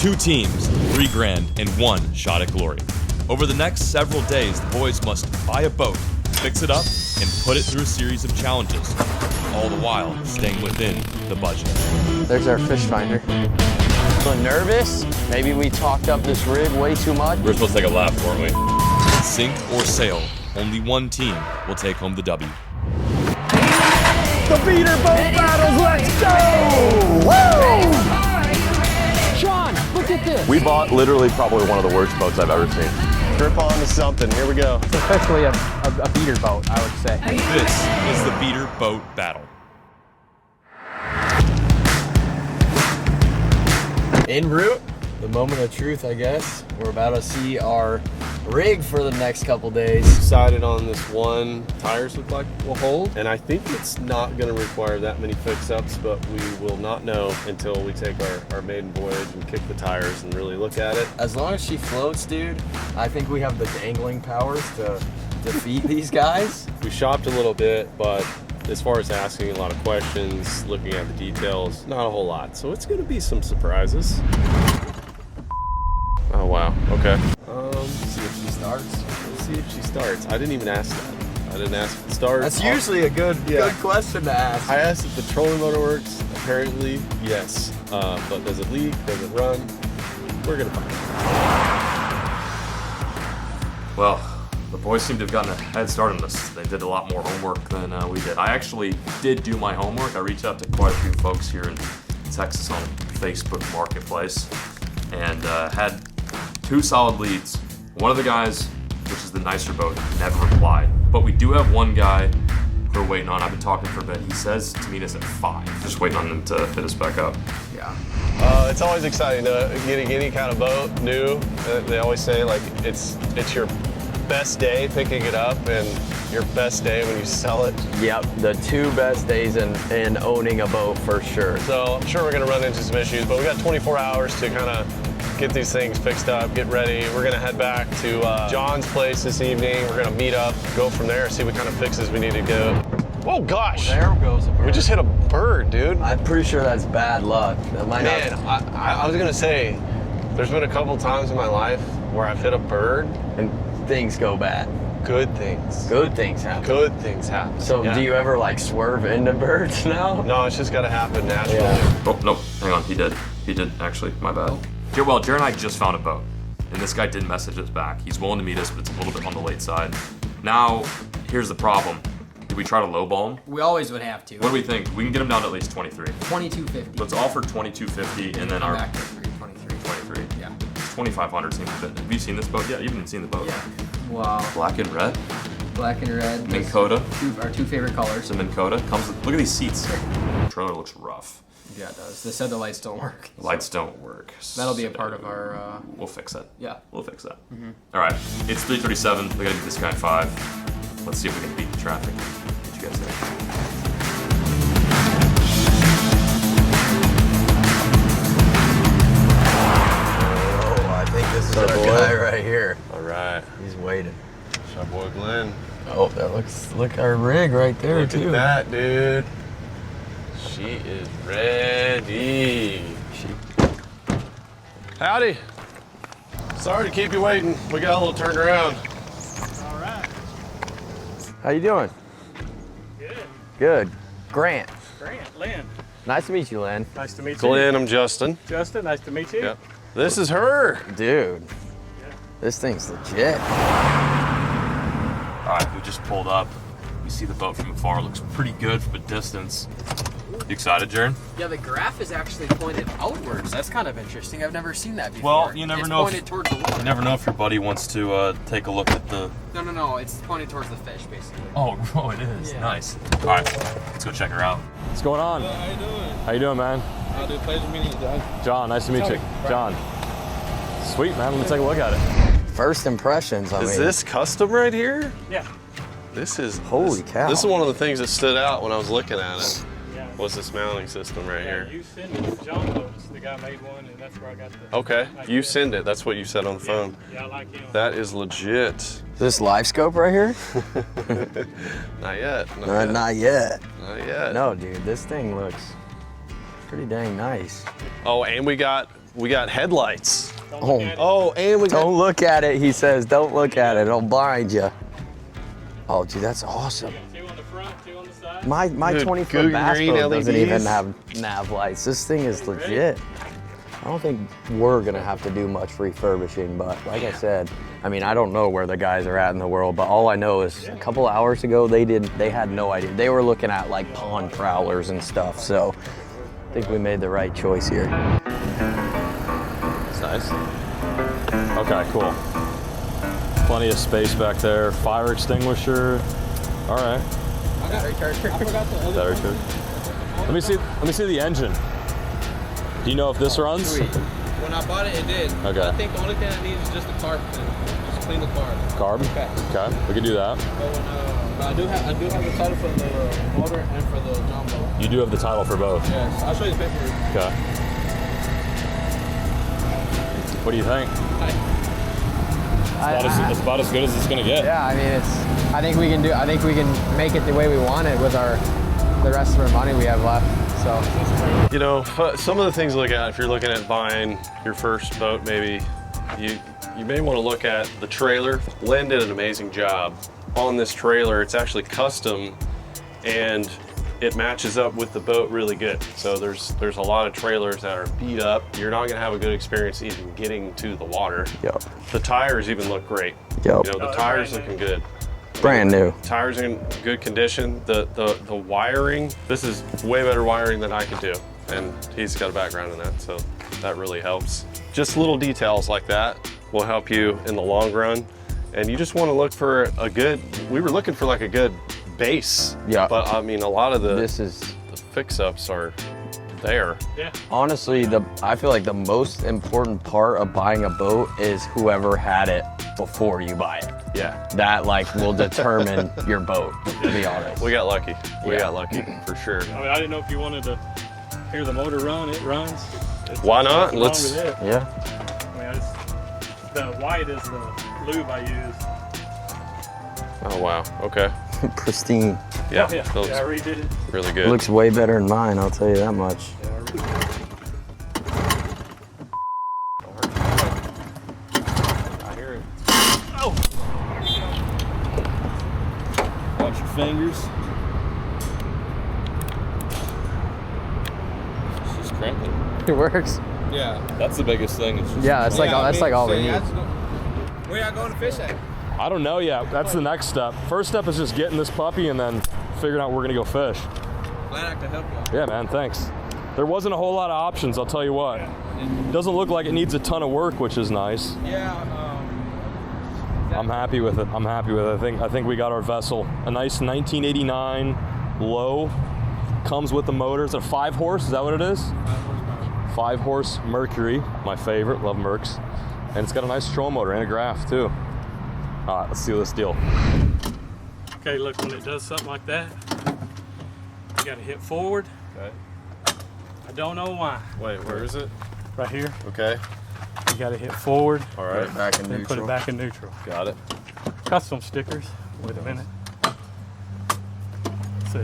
2 teams, 3 grand, and 1 shot at glory. Over the next several days, the boys must buy a boat, fix it up, and put it through a series of challenges, all the while staying within the budget. There's our fish finder. A little nervous? Maybe we talked up this rig way too much? We're supposed to take a lap, weren't we? Sink or sail, only one team will take home the W. The beater boat battles, let's go! Woo! Sean, look at this. We bought literally probably one of the worst boats I've ever seen. Grip on to something, here we go. Especially a beater boat, I would say. This is the beater boat battle. En route, the moment of truth, I guess. We're about to see our rig for the next couple days. Decided on this one tires look like will hold, and I think it's not going to require that many fix-ups, but we will not know until we take our maiden voyage and kick the tires and really look at it. As long as she floats, dude, I think we have the dangling powers to defeat these guys. We shopped a little bit, but as far as asking a lot of questions, looking at the details, not a whole lot. So it's going to be some surprises. Oh, wow. Okay. See if she starts. Let's see if she starts. I didn't even ask that. I didn't ask if it starts. That's usually a good question to ask. I asked if the trolling motor works. Apparently, yes. But does it leak? Does it run? We're going to find out. Well, the boys seem to have gotten a head start on this. They did a lot more homework than we did. I actually did do my homework. I reached out to quite a few folks here in Texas on Facebook Marketplace and had 2 solid leads. One of the guys, which is the nicer boat, never replied. But we do have one guy we're waiting on. I've been talking for a bit. He says to meet us at 5. Just waiting on him to hit us back up. Yeah. It's always exciting to get any kind of boat new. They always say like it's your best day picking it up and your best day when you sell it. Yep, the 2 best days in owning a boat for sure. So I'm sure we're gonna run into some issues, but we got 24 hours to kind of get these things fixed up, get ready. We're gonna head back to John's place this evening. We're gonna meet up, go from there, see what kind of fixes we need to do. Oh gosh! There goes a bird. We just hit a bird, dude. I'm pretty sure that's bad luck. That might Man, not... I was gonna say, there's been a couple times in my life where I've hit a bird and things go bad. Good things. Good things happen. Good things happen. So yeah. Do you ever like swerve into birds now? No, it's just gotta happen naturally. Yeah. Oh, no, hang on, he did. He did, actually, my bad. Well, Jared and I just found a boat, and this guy did message us back. He's willing to meet us, but it's a little bit on the late side. Now, here's the problem. Did we try to lowball him? We always would have to. What do we think? We can get him down to at least 23. 2250. Let's offer 2250, and then our... Back to 323. 23. Yeah. 2500 seems a bit. Have you seen this boat? Yeah, you haven't seen the boat. Yeah. Wow. Black and red. Black and red. Minn Kota. Our 2 favorite colors. The Minn Kota comes with, look at these seats. The trailer looks rough. Yeah, it does. They said the lights don't work. The lights don't work. That'll be a part of our... We'll fix it. Yeah. We'll fix that. All right. It's 3:37. We gotta get this guy at 5. Let's see if we can beat the traffic. What you guys think? I think this is our guy right here. All right. He's waiting. It's our boy Glenn. Oh, that looks, look our rig right there Look too. at that, dude. She is ready. Howdy. Sorry to keep you waiting. We got a little turned around. All right. How you doing? Good. Good. Grant. Grant, Lynn. Nice to meet you, Len. Nice to meet you. Glenn, I'm Justin. Justin, nice to meet you. Yep. This is her. Dude, this thing's legit. All right, we just pulled up. You see the boat from afar. Looks pretty good from a distance. You excited, Jared? Yeah, the graph is actually pointed outwards. That's kind of interesting. I've never seen that before. Well, you never know. It's pointed towards the water. You never know if your buddy wants to take a look at the... No. It's pointed towards the fish, basically. Oh, it is. Yeah. Nice. All right, let's go check her out. What's going on? How you doing? How you doing, man? Dude, pleasure meeting you, John. John, nice to meet you. John. Sweet, man. Let's take a look at it. First impressions, I mean. Is this custom right here? Yeah. This is Holy cow. This is one of the things that stood out when I was looking at it. Yeah. Was this mounting system right Yeah, here? you send it to John Boats. The guy made one, and that's where I got the... Okay, like you this. send it. That's what you said on the phone. Yeah, I like him. That is legit. This live scope right here? Not yet. Not yet. Not yet. No, dude, this thing looks pretty dang nice. Oh, and we got we got headlights. Oh, And we got don't look at it. He says, don't look at it. It'll blind you. Oh, dude, that's awesome. Two on the front, two on the side. My Dude, 20-foot Googan bass green boat doesn't even LEDs. have nav lights. This thing is legit. I don't think we're gonna have to do much refurbishing, but like I said, I mean, I don't know where the guys are at in the world, but all I know is a couple hours ago, they had no idea. They were looking at like pond prowlers and stuff, so I think we made the right choice here. That's nice. Okay, cool. Plenty of space back there. Fire extinguisher. All right. I forgot the other Battery charger. Let me see the engine. Do you know if this runs? Sweet. When I bought it, it did. Okay. I think the only thing I need is just the carb. Just clean the carb. Carb? Okay, we can do that. But I do have the title for the motor and for the jumbo. You do have the title for both. Yes, I'll show you the paperwork. Okay. What do you think? It's about as good as it's gonna get. Yeah, I mean, I think we can make it the way we want it with the rest of our money we have left. So, You know, some of the things to look at if you're looking at buying your first boat, maybe you may want to look at the trailer. Lynn did an amazing job on this trailer. It's actually custom and it matches up with the boat really good. So there's a lot of trailers that are beat up. You're not gonna have a good experience even getting to the water. Yep. The tires even look great. Yep. You know, the tires looking good. Brand new. Tires are in good condition. The wiring, this is way better wiring than I could do. And he's got a background in that, so that really helps. Just little details like that will help you in the long run. And you just want to look for we were looking for like a good base. Yeah. But I mean, a lot of the the fix-ups are there. Yeah. honestly, I feel like the most important part of buying a boat is whoever had it before you buy it. Yeah. That like will determine your boat, to be honest. We got lucky. We Yeah. got lucky for sure. I mean, I didn't know if you wanted to hear the motor run. It runs. Why not? Nothing wrong with it. Yeah. I mean, the white is the lube I use. Oh, wow. Okay. Pristine. Yeah. Yeah, That looks I redid it. really good. Looks way better than mine, I'll tell you that much. I hear it. Watch your fingers. It's just cramping. it works. Yeah. That's the biggest thing. It's just Yeah, that's like all we need. Where y'all going to fish at? I don't know yet. That's the next step. First step is just getting this puppy and then figuring out where we're gonna go fish. Glad I could help y'all. Yeah, man, thanks. There wasn't a whole lot of options, I'll tell you what. It doesn't look like it needs a ton of work, which is nice. Yeah. I'm happy with it. I'm happy with it. I think we got our vessel. A nice 1989 low. Comes with the motor. It's a 5-horse, is that what it is? 5-horse Mercury, my favorite, love Mercs. And it's got a nice stroll motor and a graph too. All right, let's seal this deal. Okay, look, when it does something like that, you gotta hit forward. Okay. I don't know why. Wait, where is it? Right here, Okay. you gotta hit forward, All right. Back in then put it neutral. back in neutral. Got it. Got some stickers. Wait a minute. Let's see,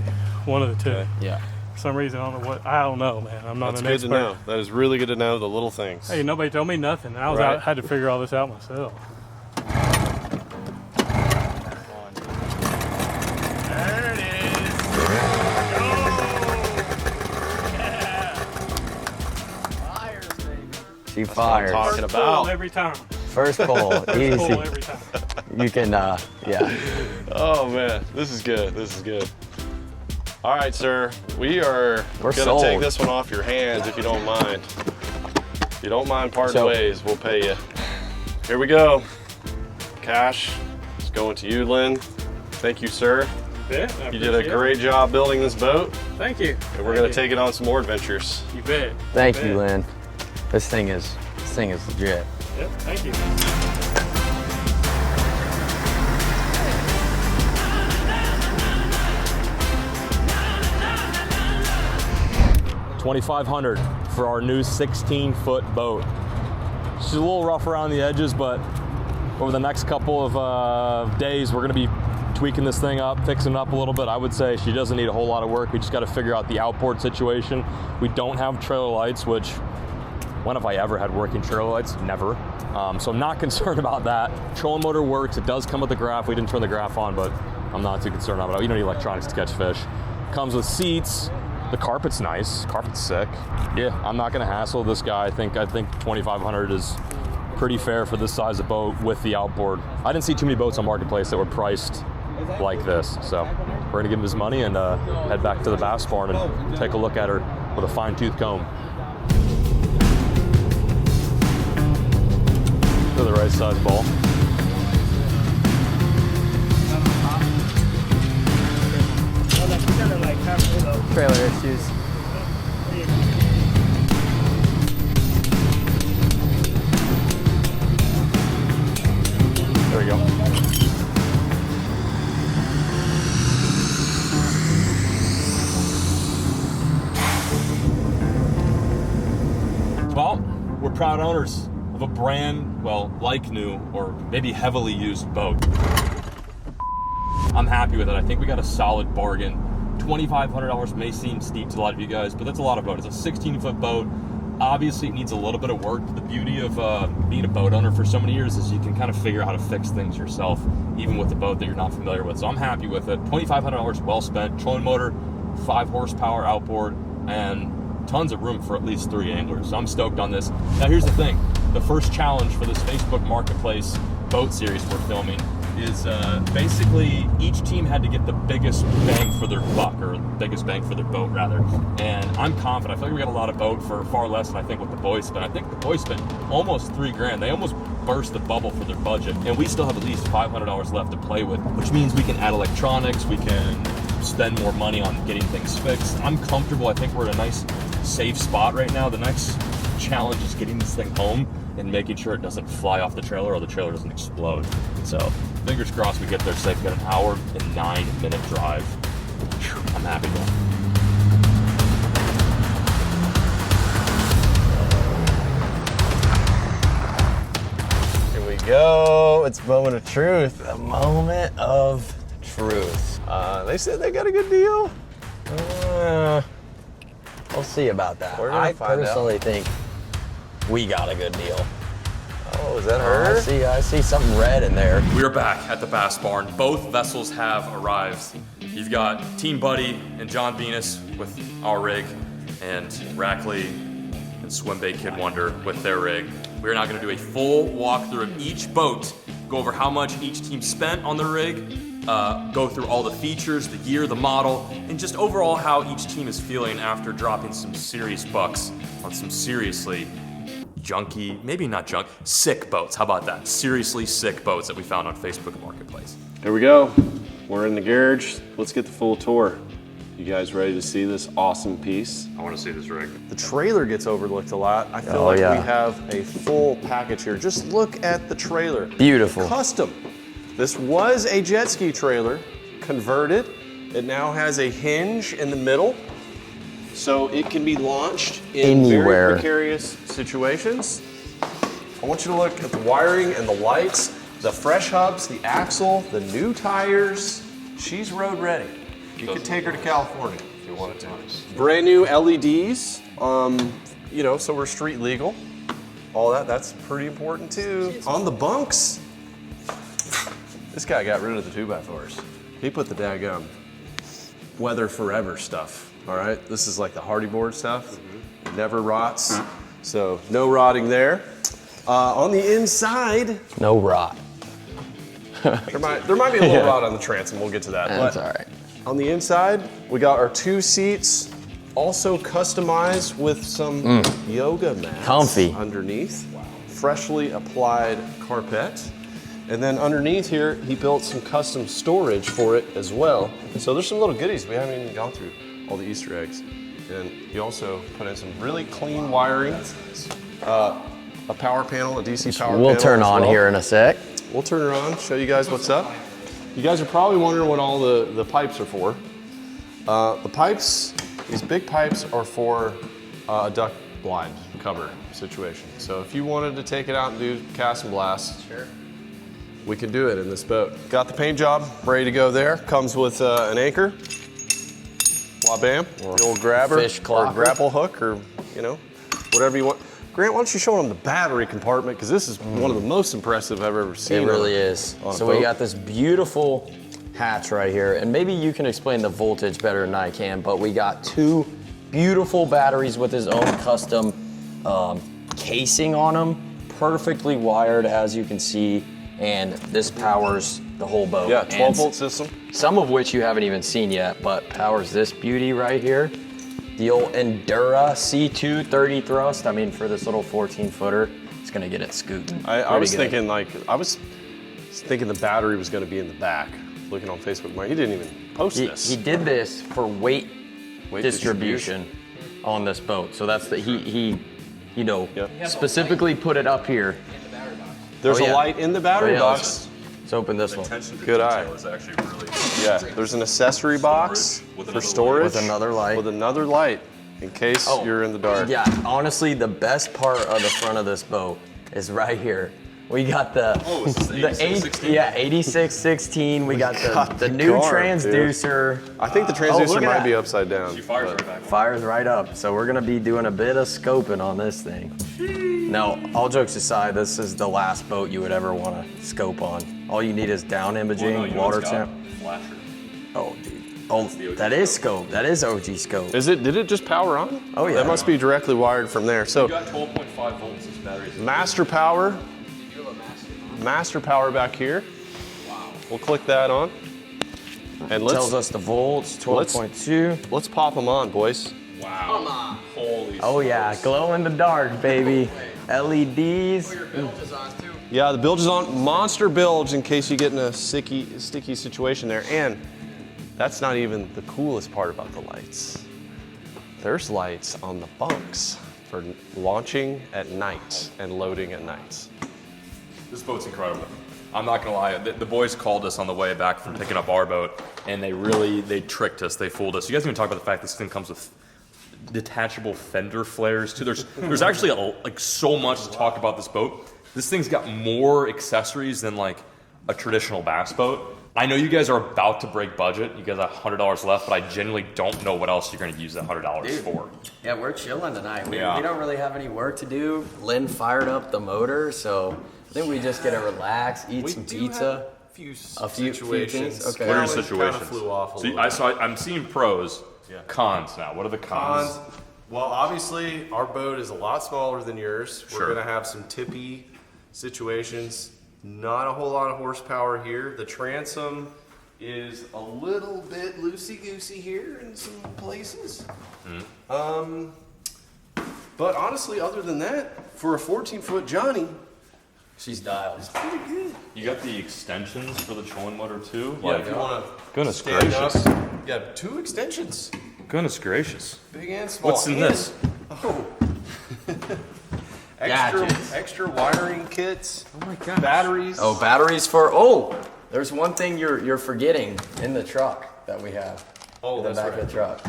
one of the two. Okay. Yeah. For some reason, I don't know, man. I'm not That's an good expert. to know. That is really good to know the little things. Hey, nobody told me nothing. I was Right. out, had to figure all this out myself. There it is. Go! Yeah. Fires, baby. She fired. talking First about. pull every time. First pull, Pull easy. every time. You can, yeah. Oh man, this is good. This is good. All right, sir. We're gonna sold. take this one off your hands if you don't mind. If you don't mind parting So- ways, we'll pay you. Here we go. Cash is going to you, Lynn. Thank you, sir. Yeah, I You did a appreciate it. great job building this boat, Thank you. and we're gonna take it on some more adventures. You bet. Thank bet. you, Lynn. This thing is legit. Yep, thank you. $2,500 for our new 16-foot boat. She's a little rough around the edges, but over the next couple of days, we're gonna be tweaking this thing up, fixing it up a little bit. I would say she doesn't need a whole lot of work. We just gotta figure out the outboard situation. We don't have trailer lights, which When have I ever had working trailer lights? Never. So I'm not concerned about that. Trolling motor works. It does come with the graph. We didn't turn the graph on, but I'm not too concerned about it. You don't need electronics to catch fish. Comes with seats. The carpet's nice. Carpet's sick. Yeah, I'm not gonna hassle this guy. I think $2,500 is pretty fair for this size of boat with the outboard. I didn't see too many boats on Marketplace that were priced like this. So we're gonna give him his money and head back to the bass barn and take a look at her with a fine-tooth comb. To the right size ball. Trailer issues. There we go. Well, we're proud owners of a brand, well, like new or maybe heavily used boat. I'm happy with it. I think we got a solid bargain. $2,500 may seem steep to a lot of you guys, but that's a lot of boat. It's a 16-foot boat. Obviously, it needs a little bit of work. The beauty of being a boat owner for so many years is you can kind of figure out how to fix things yourself, even with a boat that you're not familiar with. So I'm happy with it. $2,500 well spent. Trolling motor, 5 horsepower outboard, and tons of room for at least 3 anglers. So I'm stoked on this. Now, here's the thing. The first challenge for this Facebook Marketplace boat series we're filming is basically each team had to get the biggest bang for their buck, or biggest bang for their boat rather. And I'm confident. I feel like we got a lot of boat for far less than I think what the boys spent. I think the boys spent almost $3,000. They almost burst the bubble for their budget, and we still have at least $500 left to play with, which means we can add electronics, we can spend more money on getting things fixed. I'm comfortable. I think we're at a nice safe spot right now. The next challenge is getting this thing home and making sure it doesn't fly off the trailer or the trailer doesn't explode. So fingers crossed we get there safe. We got an hour and 9-minute drive. I'm happy though. Here we go. It's moment of truth. The moment of truth. They said they got a good deal. We'll see about that. We're gonna I find out. personally think we got a good deal. Oh, is that her? I see something red in there. We're back at the Bass Barn. Both vessels have arrived. You've got Team Buddy and John Venus with our rig, and Rackley and Swimbait Kid Wonder with their rig. We're now going to do a full walkthrough of each boat, go over how much each team spent on the rig, go through all the features, the year, the model, and just overall how each team is feeling after dropping some serious bucks on some seriously junky, maybe not junk, sick boats. How about that? Seriously sick boats that we found on Facebook Marketplace. Here we go. We're in the garage. Let's get the full tour. You guys ready to see this awesome piece? I want to see this rig. The trailer gets overlooked a lot. I feel Oh, like yeah. we have a full package here. Just look at the trailer. Beautiful. Custom. This was a jet ski trailer, converted. It now has a hinge in the middle, so it can be launched in Anywhere. very precarious situations. I want you to look at the wiring and the lights, the fresh hubs, the axle, the new tires. She's road ready. You could take her to California if you wanted to. Brand new LEDs, you know, so we're street legal. All that's pretty important too. On the bunks, this guy got rid of the 2x4s. He put the daggum weather forever stuff, all right? This is like the hardy board stuff. It never rots, so no rotting there. On the inside, No rot. there might be a little rot on the transom, we'll get to that. That's but all right. on the inside, we got our 2 seats, also customized with some yoga mats Comfy. underneath. Freshly applied carpet. And then underneath here, he built some custom storage for it as well. So there's some little goodies. We haven't even gone through all the Easter eggs. And he also put in some really clean wiring, a power panel, a DC power panel. We'll turn as on well. here in a sec. We'll turn it on, show you guys what's up. You guys are probably wondering what all the pipes are for. The pipes, these big pipes are for a duck blind cover situation. So if you wanted to take it out and do cast and blast, we can do it in this boat. Got the paint job ready to go there. Comes with an anchor, wah bam, the old grabber, fish or clopper. grapple hook, or you know, whatever you want. Grant, why don't you show them the battery compartment? Because this is one of the most impressive I've ever seen. It really is. on a So boat. we got this beautiful hatch right here, and maybe you can explain the voltage better than I can, but we got 2 beautiful batteries with his own custom casing on them, perfectly wired as you can see, and this powers the whole boat. Yeah, And 12-volt system. some of which you haven't even seen yet, but powers this beauty right here. The old Endura C2 30 thrust. I mean, for this little 14-footer, it's gonna get it scooting. I was pretty good. thinking I was thinking the battery was going to be in the back. Looking on Facebook, he didn't even post this. He did this for weight distribution on this boat. So that's the he you know, specifically put it up here. There's Oh, yeah. a light in the battery Oh, yeah, box. Let's open this one. Good eye. Is actually really Yeah, there's an accessory box for storage. With another light. With another light, in case Oh. you're in the dark. Yeah, honestly, the best part of the front of this boat is right here. We got the is this the 8616? 8616. We got the new Carp, transducer. I think the Oh, transducer look at might that. be upside down. She fires right back. Fires right up. So we're gonna be doing a bit of scoping on this thing. No, all jokes aside, this is the last boat you would ever want to scope on. All you need is down imaging, water temp. Flasher. Oh, dude. Oh, that is scope. That is OG scope. Did it just power on? Oh, yeah. That must be directly wired from there. So You got 12.5 volts. This battery. master power. Master power back here. Wow. We'll click that on. And Tells us the volts, 12.2. let's pop them on, boys. Wow. Holy. Oh yeah, glow in the dark, baby. LEDs. Yeah, the bilge is on. Monster bilge in case you get in a sticky situation there. And that's not even the coolest part about the lights. There's lights on the bunks for launching at night and loading at night. This boat's incredible. I'm not gonna lie. The boys called us on the way back from picking up our boat, and they tricked us. They fooled us. You guys even talk about the fact this thing comes with detachable fender flares too. There's actually like so much to talk about this boat. This thing's got more accessories than like a traditional bass boat. I know you guys are about to break budget. You guys have $100 left, but I genuinely don't know what else you're gonna use that $100 for. Yeah, we're chilling tonight. We Yeah. don't really have any work to do. Lynn fired up the motor, so I think we just gotta relax, eat some pizza. A few things. Okay. What are your Kind of situations? flew off a So little I'm seeing pros. Cons now. What are the cons? Well, obviously, our boat is a lot smaller than yours. Sure. We're going to have some tippy situations. Not a whole lot of horsepower here. The transom is a little bit loosey-goosey here in some places. But honestly, other than that, for a 14-foot Johnny, She's dialed. pretty good. You got the extensions for the trolling motor too? Yeah, if you want to Goodness stand up, gracious. you got 2 extensions, Goodness gracious. big and small. What's in And- this? Oh. Gadgets. extra wiring kits. Oh my god. Batteries. Oh, batteries for there's one thing you're forgetting in the truck that we have. Oh, in the that's back right. of the truck.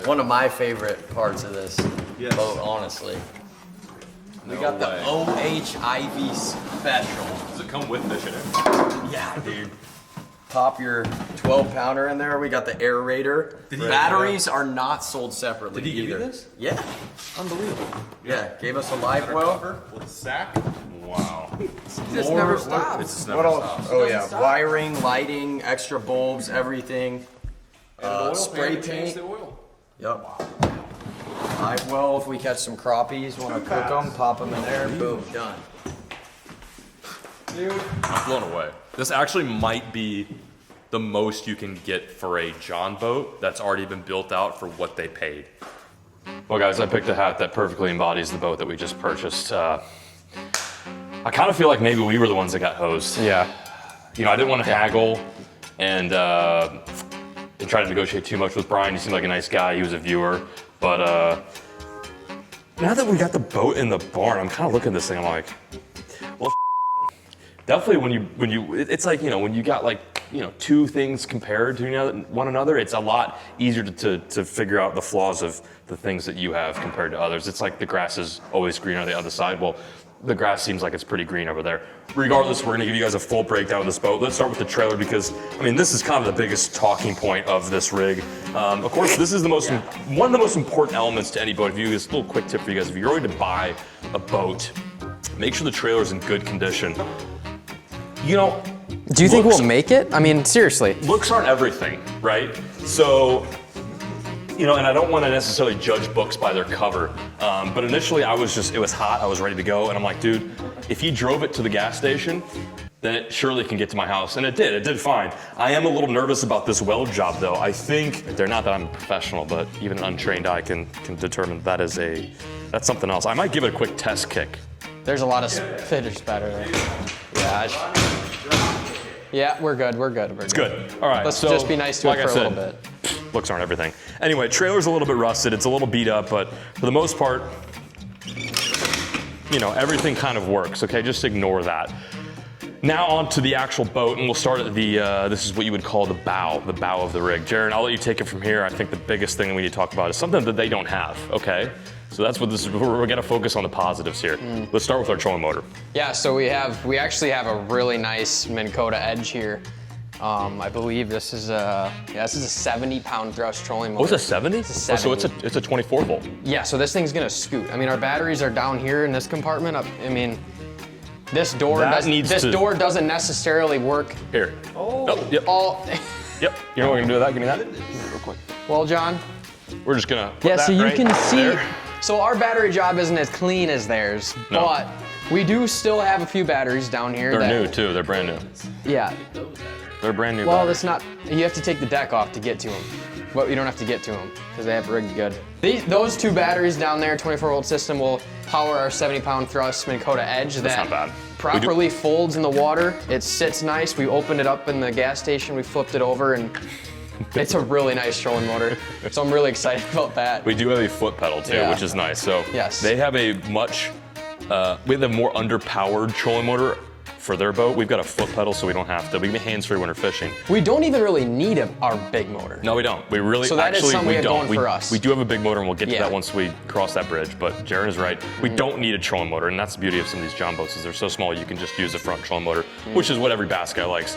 One of my favorite parts of this Yes. boat, honestly. We No got the way. OHIV special. Does it come with fish in it? Yeah, dude. Pop your 12-pounder in there. We got the aerator. Batteries are not sold separately Did he give you either. this? Yeah. Unbelievable. Yeah, gave us a live well. With a sack. Wow. Just never stops. It's just never stops. Oh yeah, wiring, lighting, extra bulbs, everything. Spray paint. The oil. Yep. Live well, if we catch some crappies, want to cook them, pop them in there, boom, done. I'm blown away. This actually might be the most you can get for a John boat that's already been built out for what they paid. Well, guys, I picked a hat that perfectly embodies the boat that we just purchased. I kind of feel like maybe we were the ones that got hosed. Yeah. You know, I didn't want to haggle and try to negotiate too much with Brian. He seemed like a nice guy. He was a viewer. But now that we got the boat in the barn, I'm kind of looking at this thing. I'm like, well, definitely when you, it's like, you know, when you got like, you know, 2 things compared to one another, it's a lot easier to figure out the flaws of the things that you have compared to others. It's like the grass is always greener on the other side. Well, the grass seems like it's pretty green over there. Regardless, we're gonna give you guys a full breakdown of this boat. Let's start with the trailer because, I mean, this is kind of the biggest talking point of this rig. Of course, this is one of the most important elements to any boat. If you guys, a little quick tip for you guys, if you're going to buy a boat, make sure the trailer is in good condition. You know, Do you think we'll make it? I mean, seriously. looks aren't everything, right? So, you know, and I don't want to necessarily judge books by their cover, but initially it was hot, I was ready to go, and I'm like, dude, if he drove it to the gas station, then it surely can get to my house, and it did fine. I am a little nervous about this weld job though. I think, not that I'm a professional, but even an untrained eye can determine that's something else. I might give it a quick test kick. There's a lot of fidget spinner there. Yeah, we're good. It's good. All right. Let's just be nice to it for a little bit. Looks aren't everything. Anyway, trailer's a little bit rusted. It's a little beat up, but for the most part, you know, everything kind of works. Okay, just ignore that. Now on to the actual boat, and we'll start at this is what you would call the bow of the rig. Jaron, I'll let you take it from here. I think the biggest thing that we need to talk about is something that they don't have, okay? So that's what this is, we're gonna focus on the positives here. Let's start with our trolling motor. Yeah, so we actually have a really nice Minn Kota Edge here. I believe this is a 70-pound thrust trolling motor. Oh, it's a 70? It's a 70. Oh, so it's a 24 volt. Yeah, so this thing's gonna scoot. I mean, our batteries are down here in this compartment. I mean, this door door doesn't necessarily work. Here. Oh, yep. Yep. You know what we're gonna do with that? Give me that. Real quick. Well, John. We're just gonna put that so you right can see. there. So our battery job isn't as clean as theirs, but we do still have a few batteries down here. They're new too. They're brand new. Yeah. They're brand new. Well, batteries. it's not. You have to take the deck off to get to them. But you don't have to get to them because they have rigged good. Those two batteries down there, 24-volt system, will power our 70-pound thrust Minn Kota Edge. That's not bad. Properly folds in the water. It sits nice. We opened it up in the gas station. We flipped it over, and it's a really nice trolling motor. So I'm really excited about that. We do have a foot pedal too, which is nice. So yes. They have a much, we have a more underpowered trolling motor for their boat. We've got a foot pedal, so we don't have to. We can be hands-free when we're fishing. We don't even really need our big motor. No, we don't. We really, so that actually, is something we we have don't. going for us. We do have a big motor, and we'll get to that once we cross that bridge. But Jaron is right. We don't need a trolling motor, and that's the beauty of some of these John boats is they're so small you can just use a front trolling motor, which is what every bass guy likes.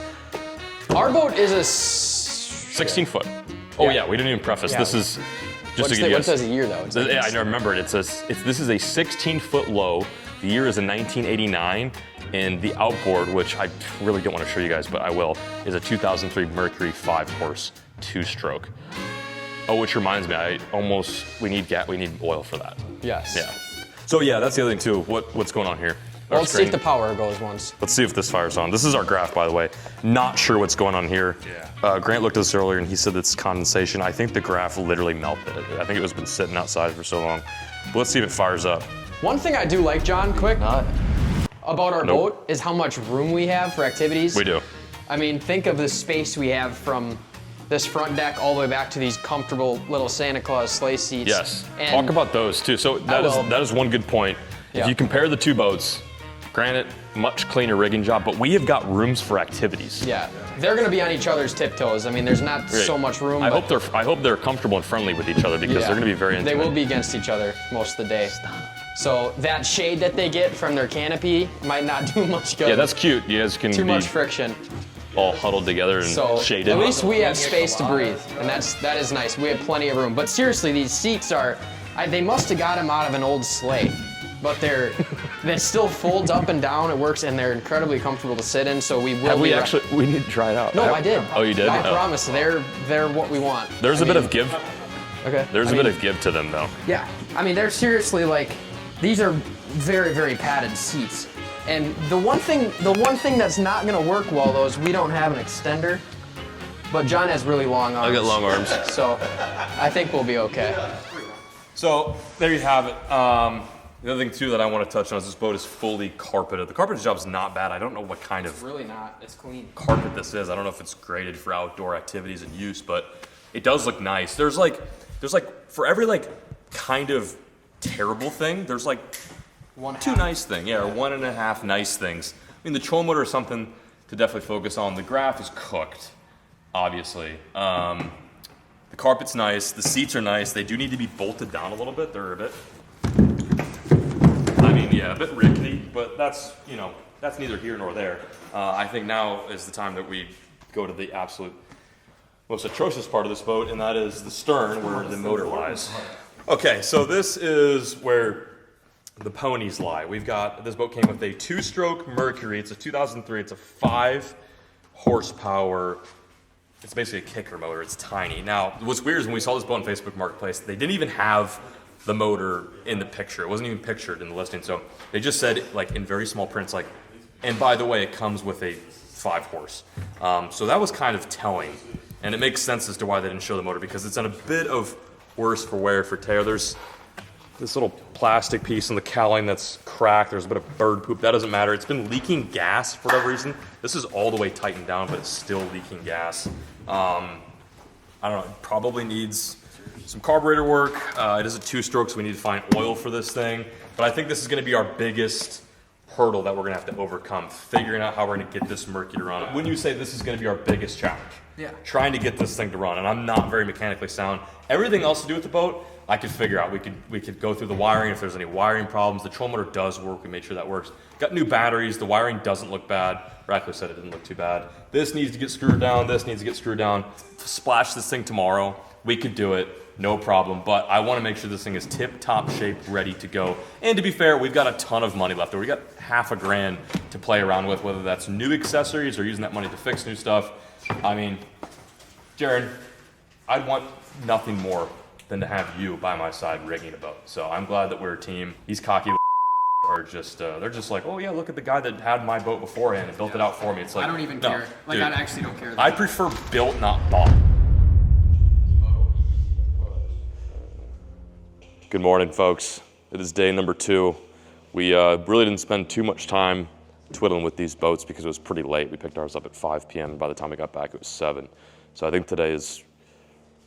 Our boat is a 16 foot. Oh yeah, we didn't even preface. This is just to give you what does a year though? Yeah, I remember it. This is a 16-foot low. The year is a 1989, and the Outboard, which I really don't want to show you guys, but I will, is a 2003 Mercury 5-horse 2-stroke. Oh, which reminds me, we need oil for that. Yes. Yeah. So yeah, that's the other thing too. What's going on here? Well, let's see if the power goes once. Let's see if this fires on. This is our graph, by the way. Not sure what's going on here. Yeah. Grant looked at this earlier, and he said it's condensation. I think the graph literally melted. I think it was been sitting outside for so long. But let's see if it fires up. One thing I do like, John, about our boat is how much room we have for activities. We do. I mean, think of the space we have from this front deck all the way back to these comfortable little Santa Claus sleigh seats. Yes. And talk about those too. So that is one good point. Yeah. If you compare the two boats, granted, much cleaner rigging job, but we have got rooms for activities. Yeah. They're going to be on each other's tiptoes. I mean, there's not so much room. I hope they're comfortable and friendly with each other because they're going to be very intimate. They will be against each other most of the day. So that shade that they get from their canopy might not do much good. Yeah, that's cute. You guys can Too much friction. All huddled together and shaded. At least we have space to breathe, and that is nice. We have plenty of room. But seriously, these seats they must have got them out of an old sleigh. But that still folds up and down. It works, and they're incredibly comfortable to sit in. So we will. We need to try it out. No, I did. Oh, you did? I promise. They're what we want. There's a bit of give. Okay. There's a bit of give to them, though. Yeah. I mean, they're seriously these are very, very padded seats. And the one thing that's not gonna work well though is we don't have an extender. But John has really long arms. I got long arms. So I think we'll be okay. So there you have it. The other thing too that I want to touch on is this boat is fully carpeted. The carpeted job is not bad. I don't know what kind of It's really not. It's clean. carpet this is. I don't know if it's graded for outdoor activities and use, but it does look nice. There's for every kind of terrible thing, there's two nice things. Yeah, or 1.5 nice things. I mean, the trolling motor is something to definitely focus on. The graph is cooked, obviously. The carpet's nice. The seats are nice. They do need to be bolted down a little bit. They're a bit rickety, but that's, you know, that's neither here nor there. I think now is the time that we go to the absolute most atrocious part of this boat, and that is the stern where the motor lies. Okay, so this is where the ponies lie. We've got, this boat came with a 2-stroke Mercury. It's a 2003. It's a 5 horsepower. It's basically a kicker motor. It's tiny. Now, what's weird is when we saw this boat on Facebook Marketplace, they didn't even have the motor in the picture. It wasn't even pictured in the listing. So they just said, like, in very small prints, like, and by the way, it comes with a 5 horse. So that was kind of telling. And it makes sense as to why they didn't show the motor, because it's in a bit of worse for wear for tear. There's this little plastic piece on the cowling that's cracked. There's a bit of bird poop. That doesn't matter. It's been leaking gas for whatever reason. This is all the way tightened down, but it's still leaking gas. I don't know. It probably needs some carburetor work. It is a 2-stroke, so we need to find oil for this thing. But I think this is going to be our biggest hurdle that we're going to have to overcome, figuring out how we're going to get this Mercury to run. When you say this is going to be our biggest challenge, trying to get this thing to run, and I'm not very mechanically sound. Everything else to do with the boat, I could figure out. We could go through the wiring if there's any wiring problems. The troll motor does work. We made sure that works. Got new batteries. The wiring doesn't look bad. Radcliffe said it didn't look too bad. This needs to get screwed down. This needs to get screwed down. Splash this thing tomorrow. We could do it. No problem. But I want to make sure this thing is tip-top shape, ready to go. And to be fair, we've got a ton of money left over. We got $500,000 to play around with, whether that's new accessories or using that money to fix new stuff. I mean, Jaron, I'd want nothing more than to have you by my side rigging a boat. So I'm glad that we're a team. These cocky are just, they're just like, oh yeah, look at the guy that had my boat beforehand and built it out for me. It's like, I don't even no, care. Like, dude, I actually don't care. I prefer built, not bought. Good morning, folks. It is day number 2. We really didn't spend too much time twiddling with these boats because it was pretty late. We picked ours up at 5 p.m. and by the time we got back, it was 7. So I think today is,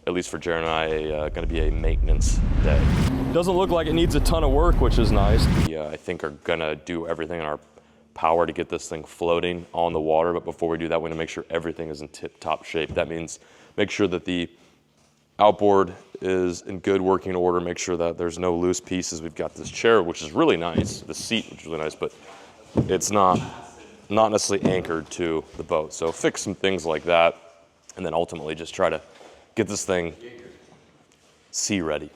at least for Jaron and I, going to be a maintenance day. Doesn't look like it needs a ton of work, which is nice. We, I think, are going to do everything in our power to get this thing floating on the water. But before we do that, we want to make sure everything is in tip-top shape. That means make sure that the outboard is in good working order. Make sure that there's no loose pieces. We've got this chair, which is really nice. The seat, which is really nice, but it's not necessarily anchored to the boat. So fix some things like that, and then ultimately just try to get this thing sea ready.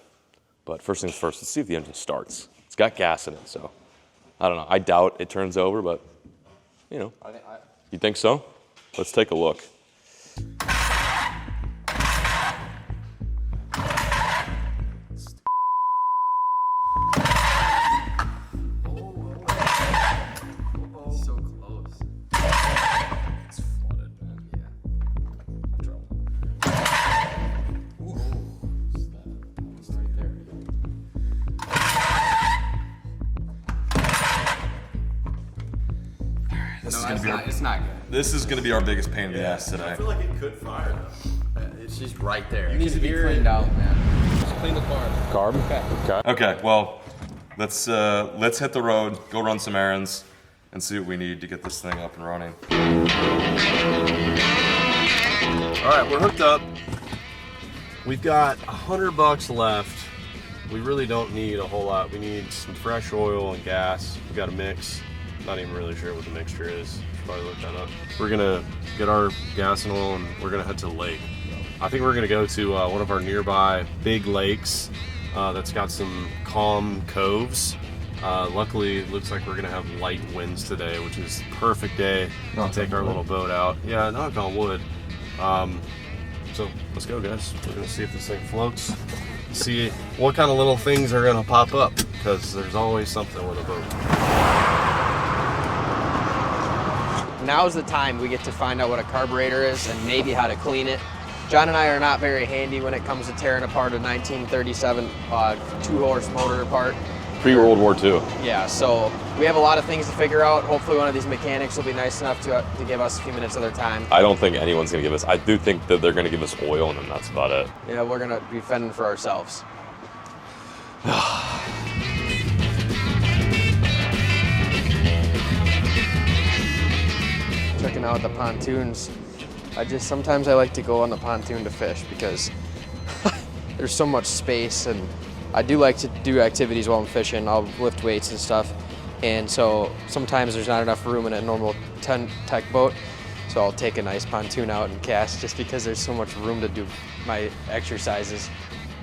But first things first, let's see if the engine starts. It's got gas in it, so I don't know. I doubt it turns over, but you know. You think so? Let's take a look. It's not good. This is going to be our biggest pain in the ass today. I feel like it could fire though. It's just right there. It needs to be cleaned out, man. Just clean the carb. Carb? Okay. Okay, well, let's hit the road, go run some errands, and see what we need to get this thing up and running. All right, we're hooked up. We've got $100 left. We really don't need a whole lot. We need some fresh oil and gas. We got a mix. Not even really sure what the mixture is. Should probably look that up. We're gonna get our gas and oil, and we're gonna head to the lake. I think we're gonna go to one of our nearby big lakes that's got some calm coves. Luckily, it looks like we're gonna have light winds today, which is the perfect day to take our little boat out. Yeah, knock on wood. So let's go, guys. We're gonna see if this thing floats. See what kind of little things are gonna pop up, because there's always something with a boat. Now's the time we get to find out what a carburetor is and maybe how to clean it. John and I are not very handy when it comes to tearing apart a 1937 2-horse motor apart. Pre-World War II. Yeah, so we have a lot of things to figure out. Hopefully one of these mechanics will be nice enough to give us a few minutes of their time. I don't think anyone's going to give us, I do think that they're going to give us oil, and then that's about it. Yeah, we're going to be fending for ourselves. Checking out the pontoons. Sometimes I like to go on the pontoon to fish because there's so much space, and I do like to do activities while I'm fishing. I'll lift weights and stuff. And so sometimes there's not enough room in a normal 10 tech boat. So I'll take a nice pontoon out and cast just because there's so much room to do my exercises.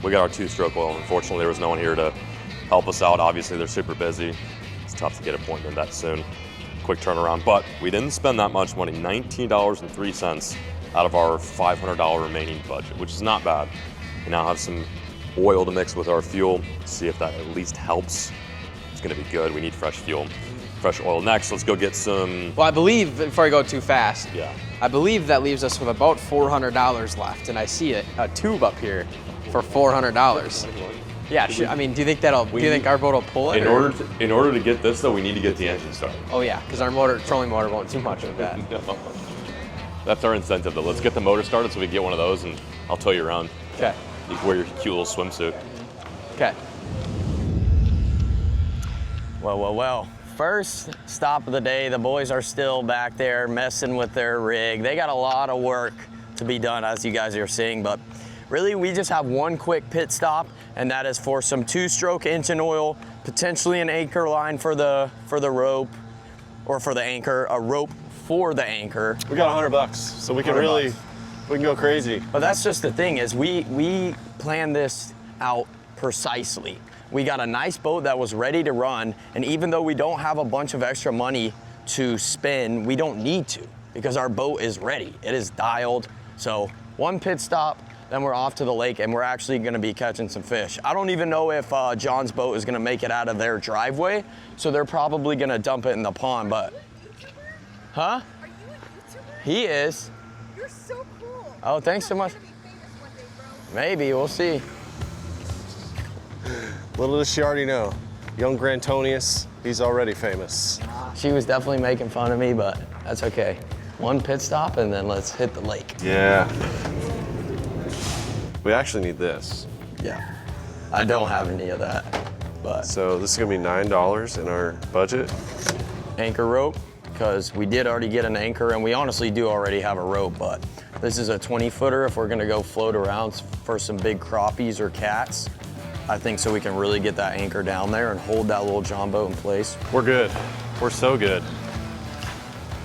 We got our 2-stroke oil. Unfortunately, there was no one here to help us out. Obviously, they're super busy. It's tough to get appointment that soon. Quick turnaround, but we didn't spend that much money, $19.03 out of our $500 remaining budget, which is not bad. We now have some oil to mix with our fuel, see if that at least helps. It's gonna be good. We need fresh fuel, fresh oil. Next, let's go get some. Well, I believe, before I go too fast, Yeah. I believe that leaves us with about $400 left, and I see a tube up here for $400. Yeah, I mean, do you think our boat will pull it? In order to get this though, we need to get the engine started. Oh yeah, because our trolling motor won't do much of that. No. That's our incentive though. Let's get the motor started so we can get one of those, and I'll tow you around. Okay. You can wear your cute little swimsuit. Okay. Well. First stop of the day, the boys are still back there messing with their rig. They got a lot of work to be done, as you guys are seeing, but really we just have one quick pit stop, and that is for some 2-stroke engine oil, potentially an anchor line for the rope, or for the anchor, a rope for the anchor. We got $100, so we can we can go crazy. But that's just the thing, is we planned this out precisely. We got a nice boat that was ready to run, and even though we don't have a bunch of extra money to spend, we don't need to, because our boat is ready. It is dialed. So one pit stop, then we're off to the lake, and we're actually gonna be catching some fish. I don't even know if John's boat is gonna make it out of their driveway, so they're probably gonna dump it in the pond, but. Huh? Are you a YouTuber? He is. You're so cool. Oh, thanks so much. You're gonna be famous one day, bro. Maybe, we'll see. Little does she already know. Young Grantonius, he's already famous. She was definitely making fun of me, but that's okay. One pit stop, and then let's hit the lake. Yeah. We actually need this. Yeah. I don't have any of that, but So this is gonna be $9 in our budget. anchor rope, because we did already get an anchor, and we honestly do already have a rope, but this is a 20-footer if we're gonna go float around for some big crappies or cats. I think so we can really get that anchor down there and hold that little John boat in place. We're good. We're so good.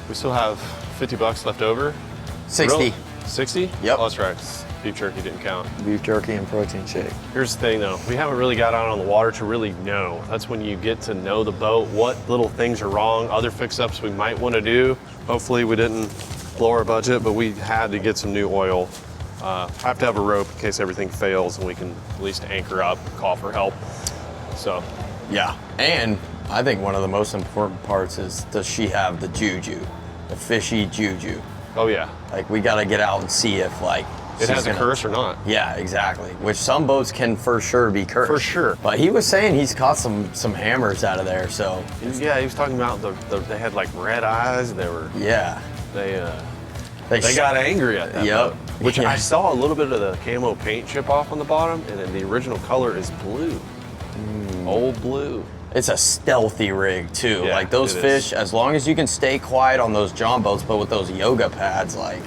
We still have $50 left over. 60. Really? 60? Yep. Oh, that's right. Beef jerky didn't count. Beef jerky and protein shake. Here's the thing though, we haven't really got out on the water to really know. That's when you get to know the boat, what little things are wrong, other fix-ups we might want to do. Hopefully we didn't blow our budget, but we had to get some new oil. Have to have a rope in case everything fails, and we can at least anchor up, call for help. So. Yeah, and I think one of the most important parts is, does she have the juju, the fishy juju? Oh yeah. Like, we gotta get out and see if, like, It has a curse or not. Yeah, exactly. Which some boats can for sure be cursed. For sure. But he was saying he's caught some hammers out of there, so. Yeah, he was talking about they had like red eyes. They were. Yeah. They got angry at that. Yep. boat, which I saw a little bit of the camo paint chip off on the bottom, and then the original color is blue. Old blue. It's a stealthy rig too. Yeah, like those it fish, is. as long as you can stay quiet on those John boats, but with those yoga pads, like,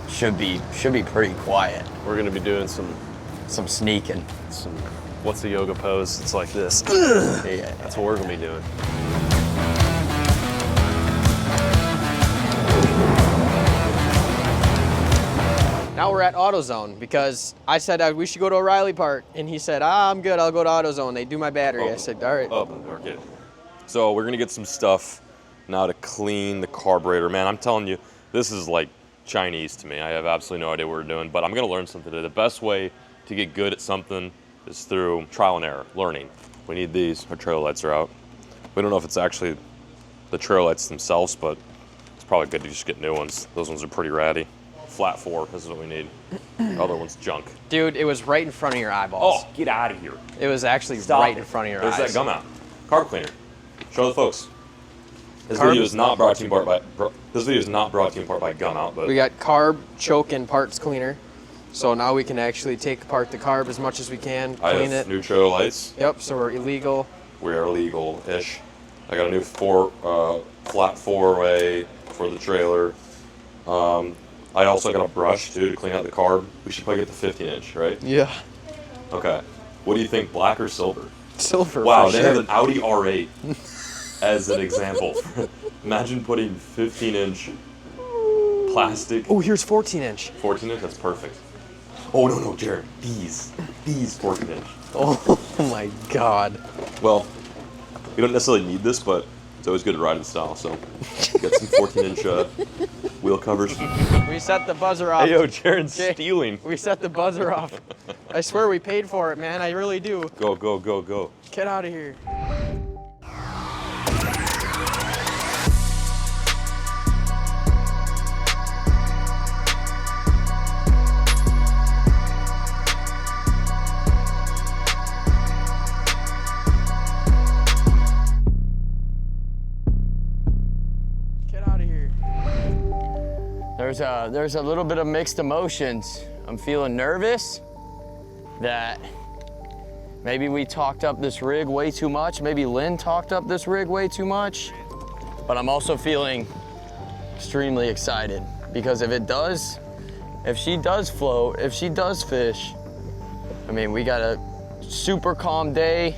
should be pretty quiet. We're gonna be doing some sneaking. What's the yoga pose? It's like this. Yeah. That's what we're gonna be doing. Now we're at AutoZone because I said we should go to O'Reilly Park, and he said, I'm good, I'll go to AutoZone. They do my battery. I said, all right. Okay. So we're gonna get some stuff now to clean the carburetor. Man, I'm telling you, this is like Chinese to me. I have absolutely no idea what we're doing, but I'm gonna learn something today. The best way to get good at something is through trial and error, learning. We need these. Our trail lights are out. We don't know if it's actually the trail lights themselves, but it's probably good to just get new ones. Those ones are pretty ratty. Flat 4, this is what we need. The other one's junk. Dude, it was right in front of your eyeballs. Oh, get out of here. It was actually Stop right it. in front of your There's eyes. that gum out. Carb cleaner. Show the folks. This video is not brought to you in part by Gum Out, but We got carb, choke, and parts cleaner. So now we can actually take apart the carb as much as we can, I clean have it. new trail lights. Yep, so we're illegal. We're legal-ish. I got a new flat 4-way for the trailer. I also got a brush too to clean out the carb. We should probably get the 15-inch, right? Yeah. Okay. What do you think, black or silver? Silver. Wow, for they sure. have an Audi R8. as an example. Imagine putting 15-inch plastic. Oh, here's 14-inch. 14-inch, that's perfect. Oh, no, Jared, these 14-inch. Oh my God. Well, we don't necessarily need this, but it's always good to ride in style, so we got some 14-inch wheel covers. We set the buzzer off. Hey, yo, Jared's Jay, stealing. We set the buzzer off. I swear we paid for it, man. I really do. Go, go, go, go. Get out of here. Get out of here. There's a little bit of mixed emotions. I'm feeling nervous that maybe we talked up this rig way too much. Maybe Lynn talked up this rig way too much. But I'm also feeling extremely excited because if she does float, if she does fish, I mean, we got a super calm day.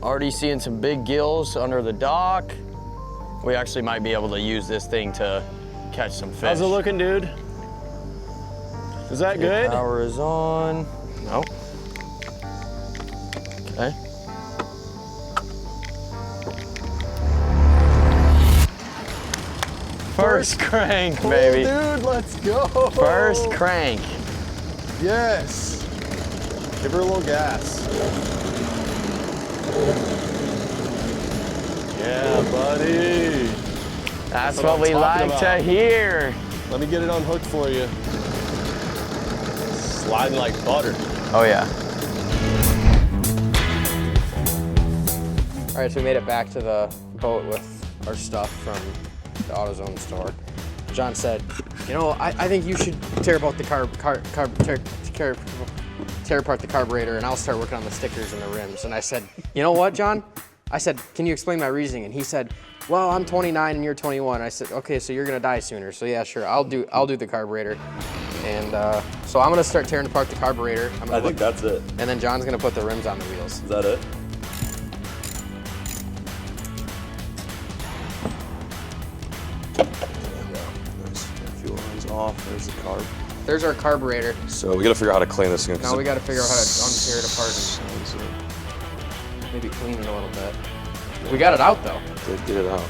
Already seeing some big gills under the dock. We actually might be able to use this thing to catch some fish. How's it looking, dude? Is that good? Power is on. Nope. Okay. First crank, baby. Dude, let's go. First crank. Yes. Give her a little gas. Yeah, buddy. That's what what I'm we talking like about. to hear. Let me get it unhooked for you. Sliding like butter. Oh yeah. All right, so we made it back to the boat with our stuff from the AutoZone store. John said, you know, I think you should tear apart the tear apart the carburetor, and I'll start working on the stickers and the rims. And I said, you know what, John? I said, can you explain my reasoning? And he said, well, I'm 29 and you're 21. I said, okay, so you're gonna die sooner. So yeah, sure, I'll do the carburetor. And so I'm gonna start tearing apart the carburetor. I think that's it. And then John's gonna put the rims on the wheels. Is that it? Nice. Fuel lines off. There's the carb. There's our carburetor. So we gotta figure out how to clean this thing. Now we gotta figure out how to untear it apart and maybe clean it a little bit. We got it out though. Get it out.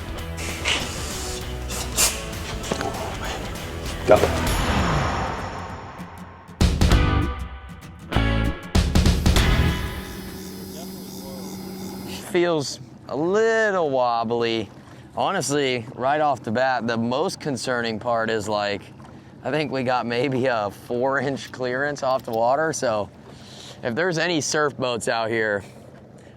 Got it. Feels a little wobbly. Honestly, right off the bat, the most concerning part is like, I think we got maybe a 4-inch clearance off the water. So if there's any surf boats out here,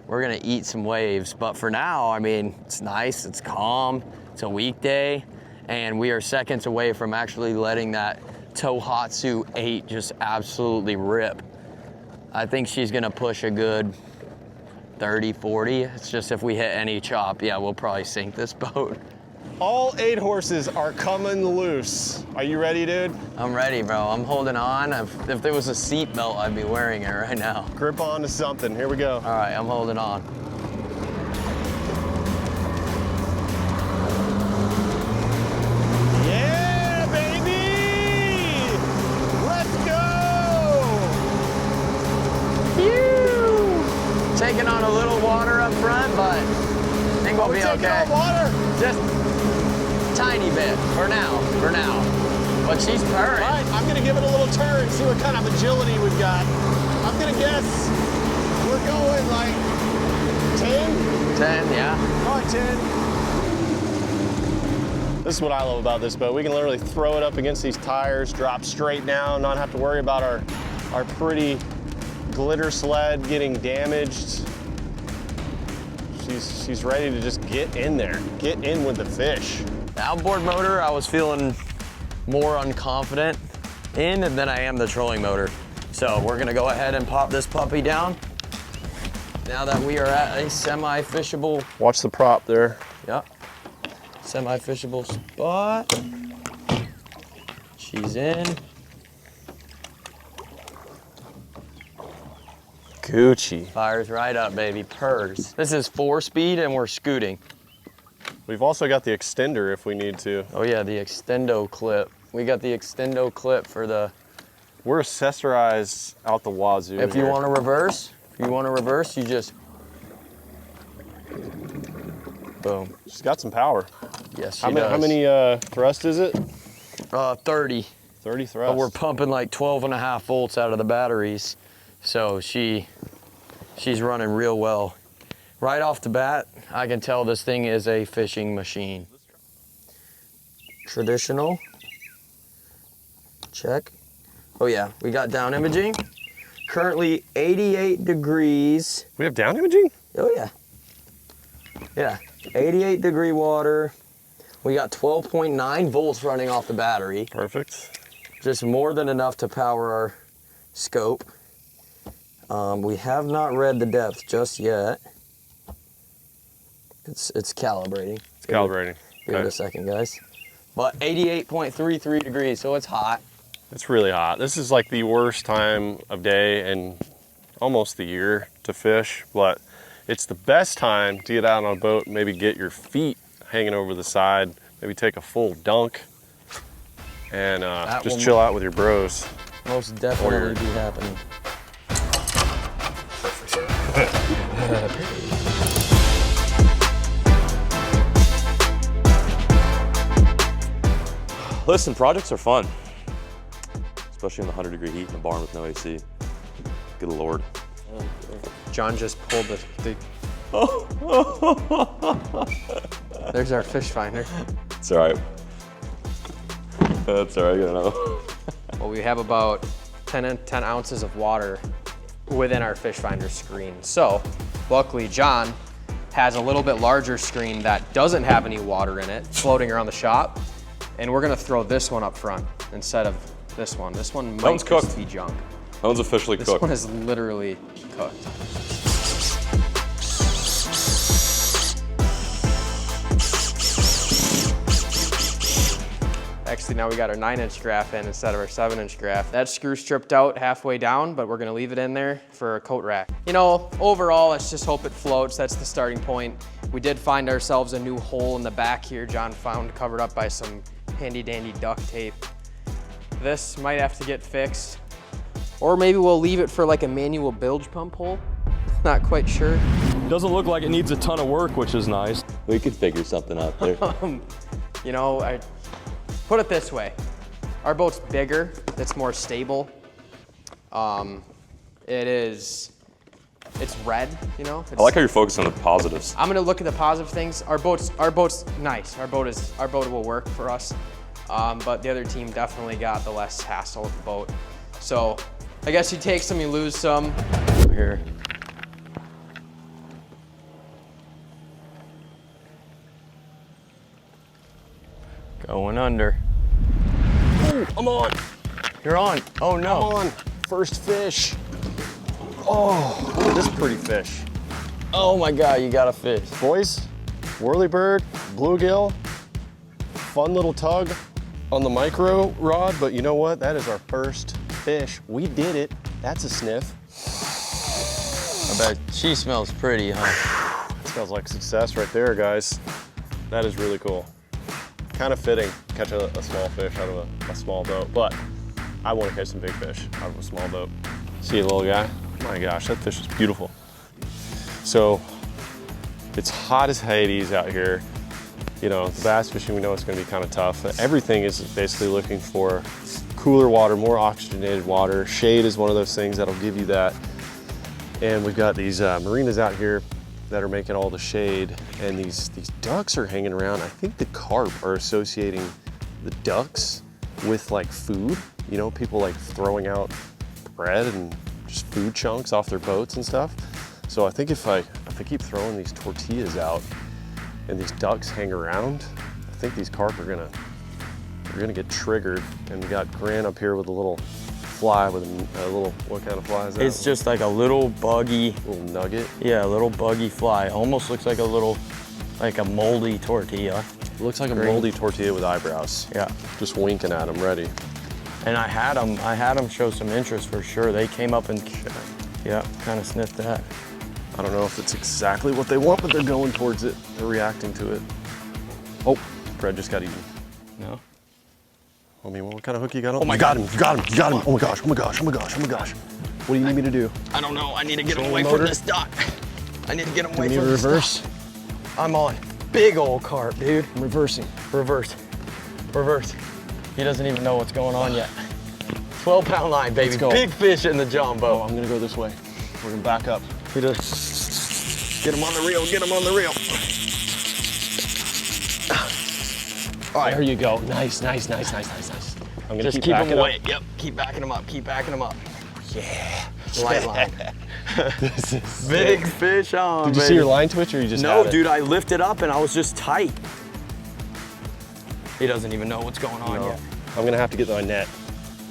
we're gonna eat some waves. But for now, I mean, it's nice, it's calm, it's a weekday, and we are seconds away from actually letting that Tohatsu 8 just absolutely rip. I think she's gonna push a good 30, 40. It's just if we hit any chop, yeah, we'll probably sink this boat. All 8 horses are coming loose. Are you ready, dude? I'm ready, bro. I'm holding on. If there was a seat belt, I'd be wearing it right now. Grip on to something. Here we go. All right, I'm holding on. Yeah, baby! Let's go! Phew! Taking on a little water up front, but I think we'll be okay. Water? Just tiny bit for now. But she's purring. All right, I'm gonna give it a little turn, see what kind of agility we've got. I'm gonna guess we're going like 10? 10, yeah. Oh, 10. This is what I love about this boat. We can literally throw it up against these tires, drop straight down, not have to worry about our pretty glitter sled getting damaged. She's ready to just get in there, get in with the fish. The outboard motor, I was feeling more unconfident in than I am the trolling motor. So we're gonna go ahead and pop this puppy down. Now that we are at a semi-fishable, Watch the prop there. yep, semi-fishable spot. She's in. Gucci. Fires right up, baby, purrs. This is 4-speed and we're scooting. We've also got the extender if we need to. Oh yeah, the extendo clip. We got the extendo clip for the... We're accessorized out the wazoo. If you want to reverse, you just... Boom. She's got some power. Yes, she does. How many thrust is it? 30. 30 thrust. But we're pumping like 12.5 volts out of the batteries. So she's running real well. Right off the bat, I can tell this thing is a fishing machine. Traditional. Check. Oh yeah, we got down imaging. Currently 88 degrees. We have down imaging? Oh yeah. Yeah, 88 degree water. We got 12.9 volts running off the battery. Perfect. Just more than enough to power our scope. We have not read the depth just yet. It's calibrating. It's calibrating. Give it a second, guys. But 88.33 degrees, so it's hot. It's really hot. This is like the worst time of day and almost the year to fish, but it's the best time to get out on a boat, maybe get your feet hanging over the side, maybe take a full dunk, and just chill out with your bros. Most definitely be happening. Listen, projects are fun, especially in the 100-degree heat in a barn with no AC. Good Lord. John just pulled the There's our fish finder. It's all right. That's all right, I don't know. Well, we have about 10 ounces of water within our fish finder screen. So, luckily, John has a little bit larger screen that doesn't have any water in it floating around the shop. And we're gonna throw this one up front instead of this one. This one might just be junk. That one's officially cooked. This one is literally cooked. Actually, now we got our 9-inch graph in instead of our 7-inch graph. That screw stripped out halfway down, but we're gonna leave it in there for a coat rack. You know, overall, let's just hope it floats. That's the starting point. We did find ourselves a new hole in the back here. John found covered up by some handy dandy duct tape. This might have to get fixed. Or maybe we'll leave it for like a manual bilge pump hole. Not quite sure. Doesn't look like it needs a ton of work, which is nice. We could figure something out there. You know, I put it this way. Our boat's bigger, it's more stable. It's red, you know? I like how you're focused on the positives. I'm gonna look at the positive things. Our boat's nice. Our boat will work for us. But the other team definitely got the less hassle with the boat. So I guess you take some, you lose some. Here. Going under. Ooh, I'm on. You're on. Oh no. I'm on. First fish. Oh, look at this pretty fish. Oh my God, you got a fish. Boys, whirlybird, bluegill, fun little tug on the micro rod, but you know what? That is our first fish. We did it. That's a sniff. I bet she smells pretty, huh? Smells like success right there, guys. That is really cool. Kind of fitting, catch a small fish out of a small boat, but I want to catch some big fish out of a small boat. See you, little guy? My gosh, that fish is beautiful. So, it's hot as Hades out here. You know, the bass fishing, we know it's gonna be kind of tough. Everything is basically looking for cooler water, more oxygenated water. Shade is one of those things that'll give you that. And we've got these marinas out here that are making all the shade, and these ducks are hanging around. I think the carp are associating the ducks with like food. You know, people like throwing out bread and just food chunks off their boats and stuff. So I think if I keep throwing these tortillas out and these ducks hang around, I think these carp are gonna get triggered. And we got Grant up here with a little fly with a little, what kind of fly is that? It's just like a little buggy. Little nugget? Yeah, a little buggy fly. Almost looks like a moldy tortilla. It looks like a moldy tortilla with eyebrows. Yeah. Just winking at them, ready. And I had them show some interest for sure. They came up and, yeah, kind of sniffed that. I don't know if it's exactly what they want, but they're going towards it. They're reacting to it. Oh, Fred just got eaten. No. I mean, what kind of hook you got on? Oh my God, you got him. Oh my gosh, oh my gosh, oh my gosh, oh my gosh. What do you need me to do? I don't know. I need to get him Swing away motor? from this dock. I need to get him away Need from to this reverse? dock. I'm on. Big old carp, dude. I'm reversing. Reverse. Reverse. He doesn't even know what's going on yet. 12-pound line, baby. Let's go. Big fish in the Oh, jumbo. I'm gonna go this way. We're gonna back up. He does. Get him on the reel. Get him on the reel. All right. There you go. Nice. I'm gonna Just keep backing him up. away. Yep. Keep backing him up. Keep backing him up. Yeah. Light line. This is Big fish on. Did you see your line twitch or you just No, had it? dude. I lifted up and I was just tight. He doesn't even know what's going on No. yet. I'm gonna have to get my net.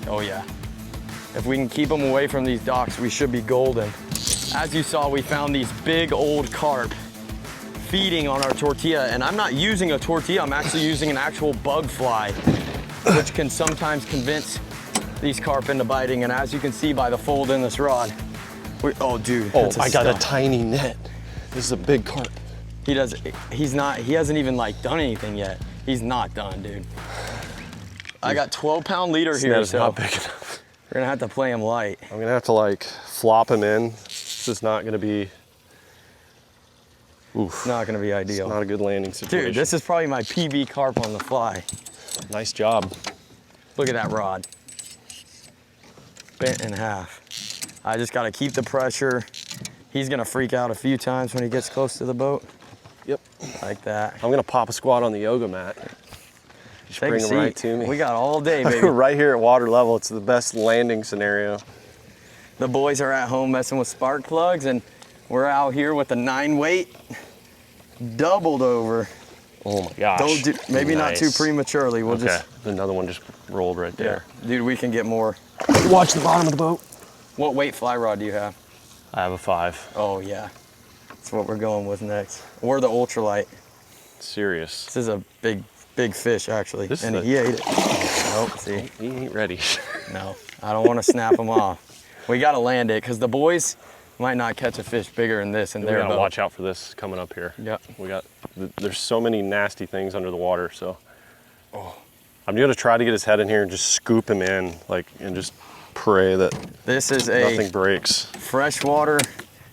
Oh yeah. If we can keep them away from these docks, we should be golden. As you saw, we found these big old carp feeding on our tortilla, and I'm not using a tortilla, I'm actually using an actual bug fly, which can sometimes convince these carp into biting, and as you can see by the fold in this rod, oh dude, Oh, that's a I got a stud. tiny net. This is a big carp. He hasn't even like done anything yet. He's not done, dude. I got 12-pound leader This here, net is so not big enough. we're gonna have to play him light. I'm gonna have to like flop him in. This is not gonna be, It's not gonna be ideal. not a good landing situation. Dude, this is probably my PB carp on the fly. Nice job. Look at that rod. Bent in half. I just gotta keep the pressure. He's gonna freak out a few times when he gets close to the boat. Yep. Like that. I'm gonna pop a squat on the yoga mat. Just Take bring a him right seat. to me. We got all day, baby. Right here at water level, it's the best landing scenario. The boys are at home messing with spark plugs, and we're out here with a 9-weight, doubled over. Oh my gosh. Don't do, maybe not too Nice. prematurely. We'll Okay, just, another one just rolled right there. dude, we can get more. Watch the bottom of the boat. What weight fly rod do you have? I have a 5. Oh yeah, that's what we're going with next. Or the ultralight. Serious. This is a big fish, actually. This is and a- he ate it. Nope, see, He ain't ready. no. I don't want to snap him off. We got to land it, because the boys might not catch a fish bigger than this in We their gotta boat. watch out for this coming up here. Yep. There's so many nasty things under the water, so. I'm gonna try to get his head in here and just scoop him in, and just pray that This is nothing a breaks. freshwater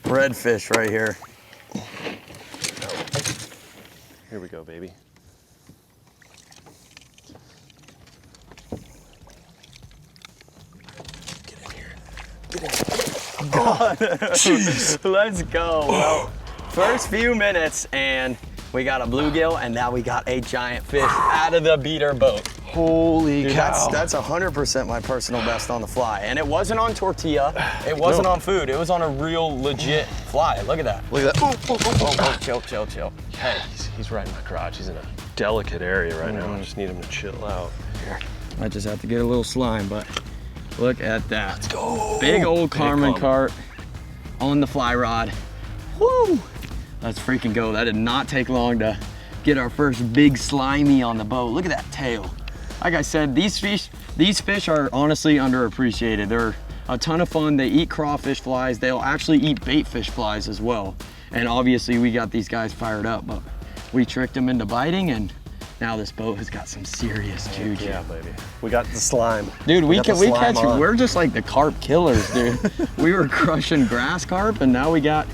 redfish right here. Here we go, baby. Let's go. Well, first few minutes, and we got a bluegill, and now we got a giant fish out of the beater boat. Holy Dude, cow. that's 100% my personal best on the fly. And it wasn't on tortilla, it wasn't on food, it was on a real legit fly. Look at that. Look at that. Oh, chill. Hey, he's right in my crotch. He's in a delicate area right now. I just need him to chill out. Here. I just have to get a little slime, but look at that. Let's go. Big old Carmen clump. carp on the fly rod. Woo! Let's freaking go. That did not take long to get our first big slimy on the boat. Look at that tail. Like I said, these fish are honestly underappreciated. They're a ton of fun. They eat crawfish flies. They'll actually eat bait fish flies as well. And obviously we got these guys fired up, but we tricked them into biting, and now this boat has got some serious juju. Yeah, baby. We got the slime. Dude, we got the catch, slime on. we're just like the carp killers, dude. We were crushing grass carp, and now we got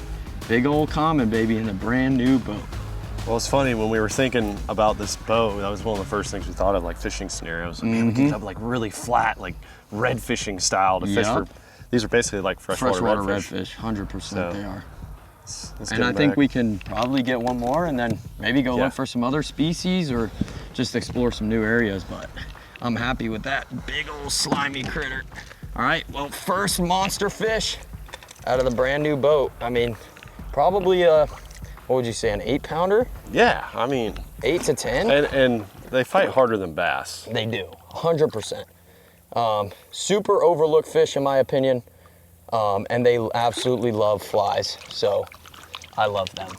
big old common, baby, in a brand new boat. Well, it's funny, when we were thinking about this boat, that was one of the first things we thought of, like fishing scenarios. And we could have like really flat, like red fishing style to fish for. Yep. These are basically like freshwater redfish, 100% So, they are. Let's And get I 'em think back. we can probably get one more, and then maybe go Yeah. look for some other species or just explore some new areas, but I'm happy with that big old slimy critter. All right, well, first monster fish out of the brand new boat. I mean, probably what would you say, an 8-pounder? Yeah, I mean, 8 to 10? and they fight harder than bass. They do, 100%. Super overlooked fish in my opinion, and they absolutely love flies, so I love them.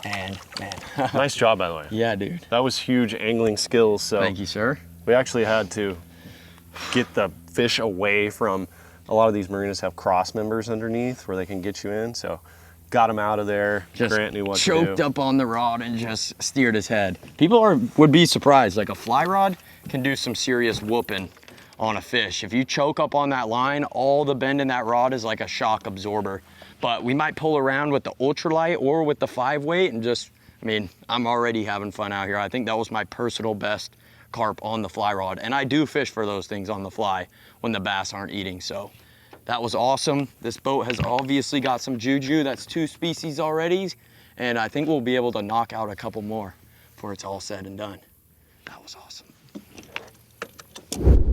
And man, Nice job, by the way. yeah, dude. That was huge angling skills. So Thank you, sir. we actually had to get the fish away from, a lot of these marinas have cross members underneath where they can get you in. So got him out of there. Just Grant knew what to choked do. up on the rod and just steered his head. People would be surprised. Like a fly rod can do some serious whooping on a fish. If you choke up on that line, all the bend in that rod is like a shock absorber. But we might pull around with the ultralight or with the 5-weight and just, I mean, I'm already having fun out here. I think that was my personal best carp on the fly rod. And I do fish for those things on the fly when the bass aren't eating. So that was awesome. This boat has obviously got some juju. That's 2 species already. And I think we'll be able to knock out a couple more before it's all said and done. That was awesome.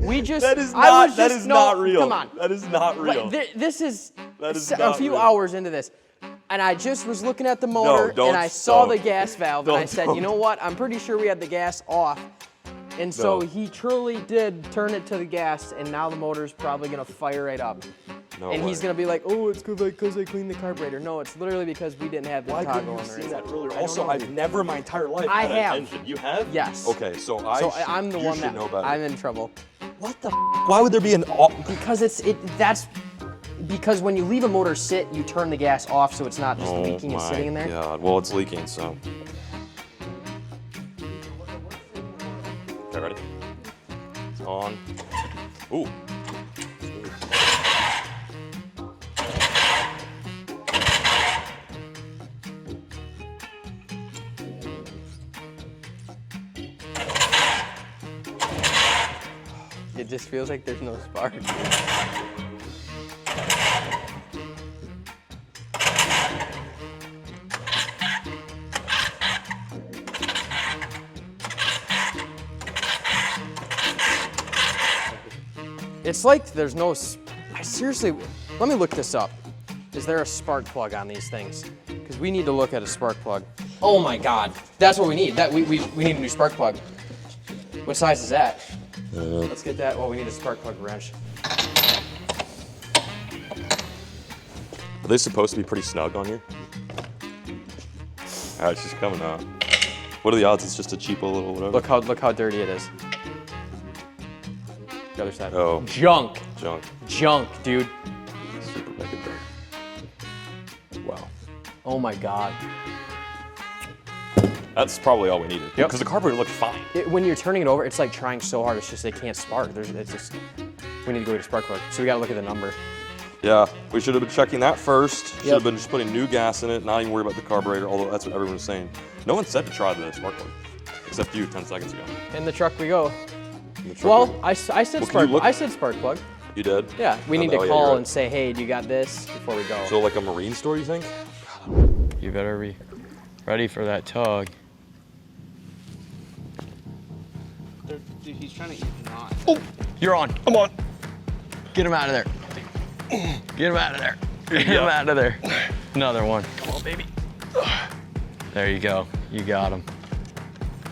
We just. That is I was not. That just, is no, not real. Come on. That is not real. Like, this is, That is a not few real. hours into this. And I just was looking at the motor don't and I saw stop. the gas valve and I said, Don't. you know what? I'm pretty sure we had the gas off. And so No. he truly did turn it to the gas, and now the motor's probably gonna fire right up. No and way. he's gonna be like, oh, it's because I cleaned the carburetor. No, it's literally because we didn't have the Why toggle couldn't you on see there. that earlier? Also, I've never in my entire life I had have. an engine. You have? Yes. Okay, so I'm the you one should that know better. I'm in trouble. What the? Why would there be an? Because because when you leave a motor sit, you turn the gas off so it's not just leaking and sitting in there. God. Well, it's leaking, so. Okay, ready? It's on. Ooh. It just feels like there's no spark. It's like there's no, seriously, let me look this up. Is there a spark plug on these things? Because we need to look at a spark plug. Oh my God, that's what we need. We need a new spark plug. What size is that? Let's get that. Well, we need a spark plug wrench. Are they supposed to be pretty snug on here? Alright, she's coming out. What are the odds it's just a cheapo little whatever? Look how dirty it is. The other side. Oh. Junk. Junk. Dude. Super mega dirt. Wow. Oh my God. That's probably all we needed. Yep. Because the carburetor looked fine. When you're turning it over, it's like trying so hard. It's just they can't spark. It's just we need to go get a spark plug. So we gotta look at the number. Yeah, we should have been checking that first. Should have been just putting new gas in it, not even worry about the carburetor, although that's what everyone was saying. No one said to try the spark plug, except you 10 seconds ago. In the truck we go. In the truck Well, we- I said Well, can spark. you look- I said spark plug. You did? Yeah, we need Oh, to yeah, you're call right. and say, hey, do you got this before we go? So like a marine store, you think? You better be ready for that tug. Dude, he's trying to eat not. Oh, you're on. I'm on. Get him out of there. Get him out of there. Get him out of there. Another one. Come on, baby. There you go. You got him.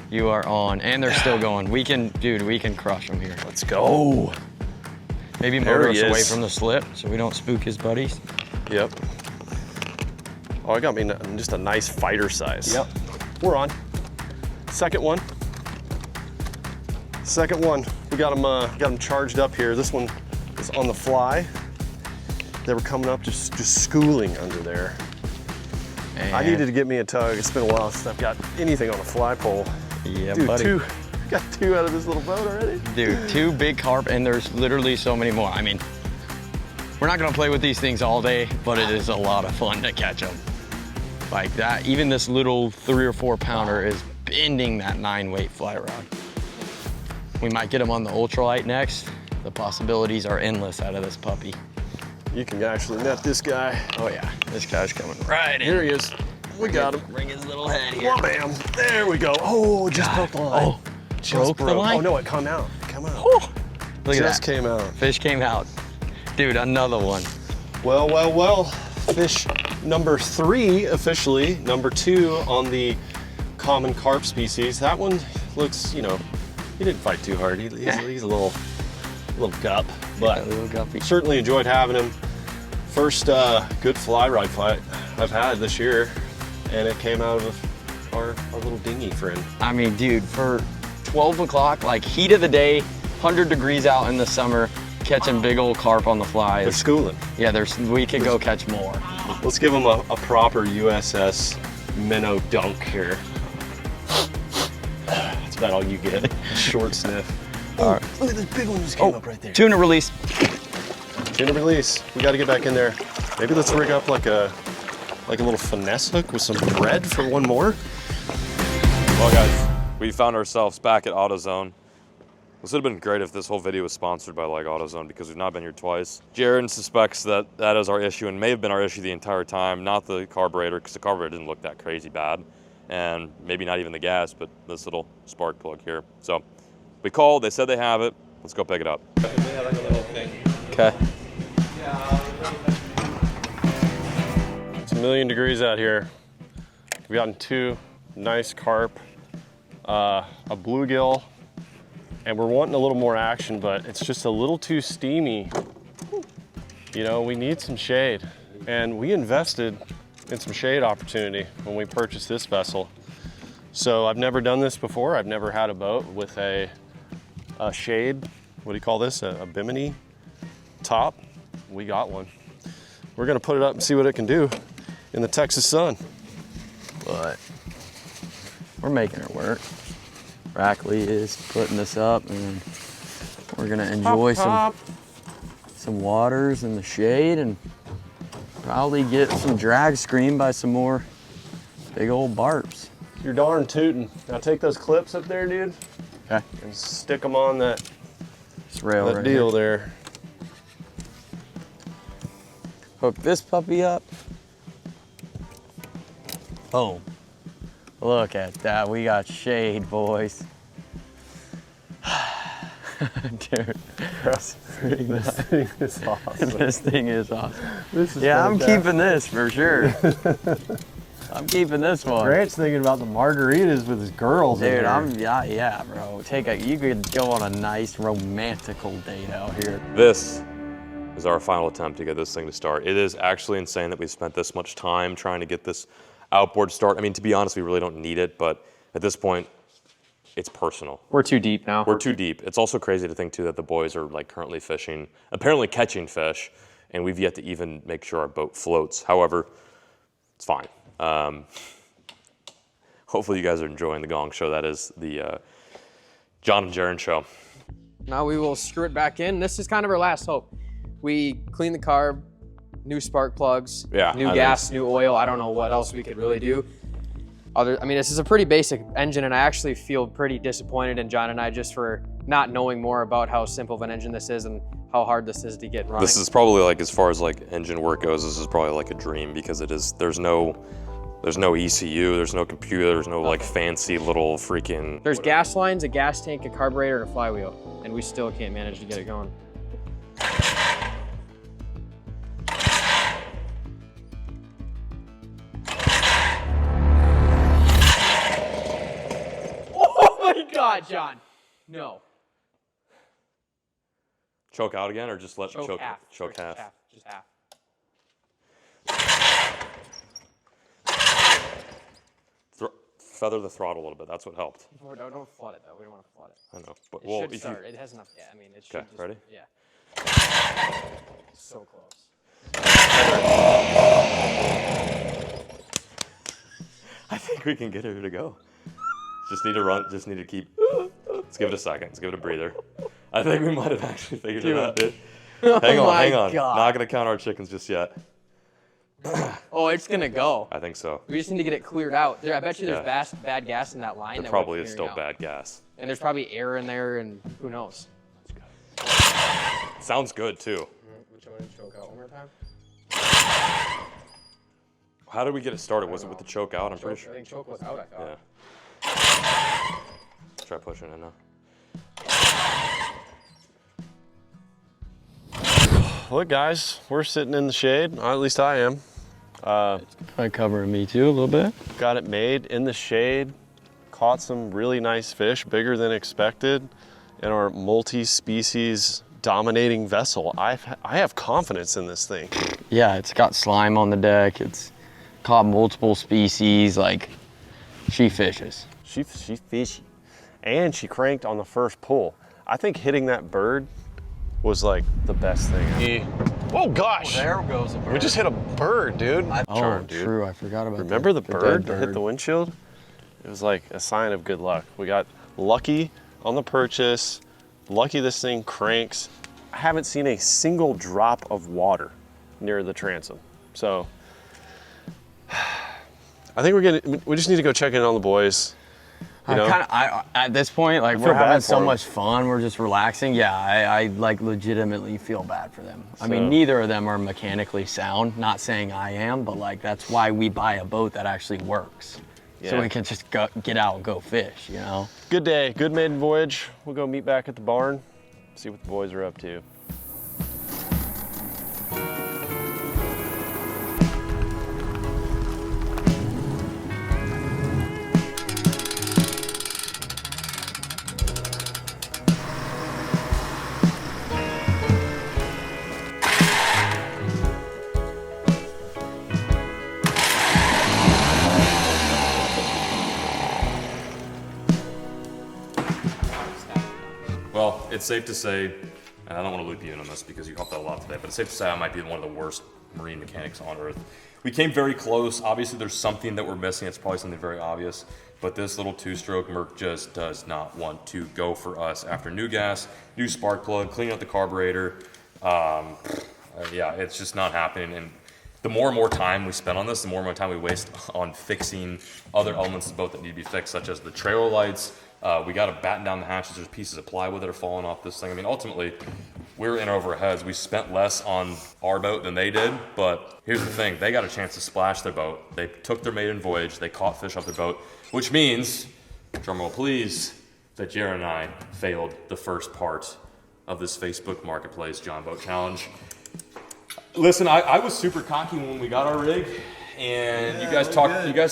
You are on. And they're still going. We can, dude, we can crush them here. Let's go. Maybe There motor he us away is. from the slip so we don't spook his buddies. Yep. Oh, I got me just a nice fighter size. Yep. We're on. Second one. Second one. We got them charged up here. This one is on the fly. They were coming up just schooling under there. And I needed to get me a tug. It's been a while since I've got anything on a fly pole. Yeah, Dude, buddy. got two out of this little boat already. Dude, 2 big carp, and there's literally so many more. I mean, we're not gonna play with these things all day, but it is a lot of fun to catch them. Like that, even this little 3 or 4 pounder is bending that 9-weight fly rod. We might get them on the ultralight next. The possibilities are endless out of this puppy. You can actually net this guy. Oh yeah, this guy's coming right in. Here he is. We got him. Bring his little head here. Bam. There we go. Oh, just broke the line. Oh, broke the line? Oh no, it come out. Come out. Oh, look at Just that. came out. Fish came out. Dude, another one. Well, well, well. Fish number 3 officially. Number 2 on the common carp species. That one looks, you know, he didn't fight too hard. He's a little gup, but A little guppy. certainly enjoyed having him. First good fly rod fight I've had this year, and it came out of our little dinghy friend. I mean, dude, for 12 o'clock, like heat of the day, 100 degrees out in the summer, catching big old carp on the fly. They're schooling. Yeah, we could go catch more. Let's give them a proper USS minnow dunk here. That's about all you get. Short sniff. All right. Look at this big one just came up right there. Tuna release. Tuna release. We got to get back in there. Maybe let's rig up like a little finesse hook with some bread for one more. Well, guys, we found ourselves back at AutoZone. This would have been great if this whole video was sponsored by like AutoZone because we've not been here twice. Jared suspects that is our issue and may have been our issue the entire time, not the carburetor, because the carburetor didn't look that crazy bad. And maybe not even the gas, but this little spark plug here. So we called, they said they have it. Let's go pick it up. Okay. It's 1,000,000 degrees out here. We've gotten 2 nice carp, a bluegill, and we're wanting a little more action, but it's just a little too steamy. You know, we need some shade, and we invested in some shade opportunity when we purchased this vessel. So I've never done this before. I've never had a boat with a shade, what do you call this? A bimini top. We got one. We're gonna put it up and see what it can do in the Texas sun. But we're making it work. Rackley is putting this up, and we're gonna enjoy some waters in the shade and probably get some drag screen by some more big old barps. You're darn tootin'. Now take those clips up there, dude. Okay. And stick them on that, Rail right deal here. there. Hook this puppy up. Boom. Look at that, we got shade, boys. Dude, This thing is awesome. this thing is awesome. This is I'm fantastic. keeping this for sure. I'm keeping this one. Grant's thinking about the margaritas with his girls. Dude, yeah, bro. You could go on a nice romantical date out here. This is our final attempt to get this thing to start. It is actually insane that we spent this much time trying to get this outboard start. I mean, to be honest, we really don't need it, but at this point, it's personal. We're too deep now. We're too deep. It's also crazy to think too that the boys are like currently fishing, apparently catching fish, and we've yet to even make sure our boat floats. However, it's fine. Hopefully you guys are enjoying the Gong Show. That is the John and Jaron show. Now we will screw it back in. This is kind of our last hope. We clean the carb, new spark plugs, new gas, new oil. I don't know what else we could really do. I mean, this is a pretty basic engine, and I actually feel pretty disappointed in John and I just for not knowing more about how simple of an engine this is and how hard this is to get running. This is probably like, as far as like engine work goes, this is probably like a dream because it is, there's no ECU, there's no computer, there's no like fancy little freaking... There's gas lines, a gas tank, a carburetor, and a flywheel, and we still can't manage to get it going. Oh my God, John! No. Choke out again, or just let choke half? Choke half. Just half. Feather the throttle a little bit. That's what helped. No, don't flood it though. We don't want to flood it. I know, but It should start. It has enough. Yeah, I mean, it should. Okay, just, ready? Yeah. So close. I think we can get her to go. Just need to run. Just need to keep. Let's give it a second. Let's give it a breather. I think we might have actually figured it out, dude. Hang on, hang on. God. Not gonna count our chickens just yet. Oh, it's gonna go. I think so. We just need to get it cleared out. I bet you there's bad gas in that line. There that probably we're is still clearing out. bad gas. And there's probably air in there, and who knows. Sounds good too. Which one did choke out one more time? How did we get it started? Was it with the choke out? I'm pretty sure. I think choke was out, I thought. Yeah. Let's try pushing it now. Look, guys, we're sitting in the shade. At least I am. Probably covering me too a little bit. Got it made in the shade. Caught some really nice fish, bigger than expected, in our multi-species dominating vessel. I have confidence in this thing. Yeah, it's got slime on the deck. It's caught multiple species. Like, she fishes. She fishy. And she cranked on the first pull. I think hitting that bird was like the best thing. Oh gosh! There goes a bird. We just hit a bird, dude. Oh, true. I forgot about Remember the dead bird that hit the windshield? It was like a sign of good luck. We got lucky on the purchase. Lucky this thing cranks. I haven't seen a single drop of water near the transom. So I think we just need to go check in on the boys. You know? At this point, like, we're having so much fun, we're just relaxing. Yeah, I like legitimately feel bad for them. I mean, neither of them are mechanically sound. Not saying I am, but like that's why we buy a boat that actually works. Yeah. So we can just get out and go fish, you know? Good day, good maiden voyage. We'll go meet back at the barn, see what the boys are up to. Well, it's safe to say, and I don't want to loop you in on this because you helped out a lot today, but it's safe to say I might be one of the worst marine mechanics on earth. We came very close. Obviously, there's something that we're missing. It's probably something very obvious, but this little two-stroke Merc just does not want to go for us. After new gas, new spark plug, cleaning out the carburetor, yeah, it's just not happening. And the more and more time we spend on this, the more and more time we waste on fixing other elements of the boat that need to be fixed, such as the trailer lights. We got to batten down the hatches. There's pieces of plywood that are falling off this thing. I mean, ultimately, we're in over our heads. We spent less on our boat than they did, but here's the thing. They got a chance to splash their boat. They took their maiden voyage. They caught fish off their boat, which means, drumroll please, that Jared and I failed the first part of this Facebook Marketplace John Boat Challenge. Listen, I was super cocky when we got our rig. And you guys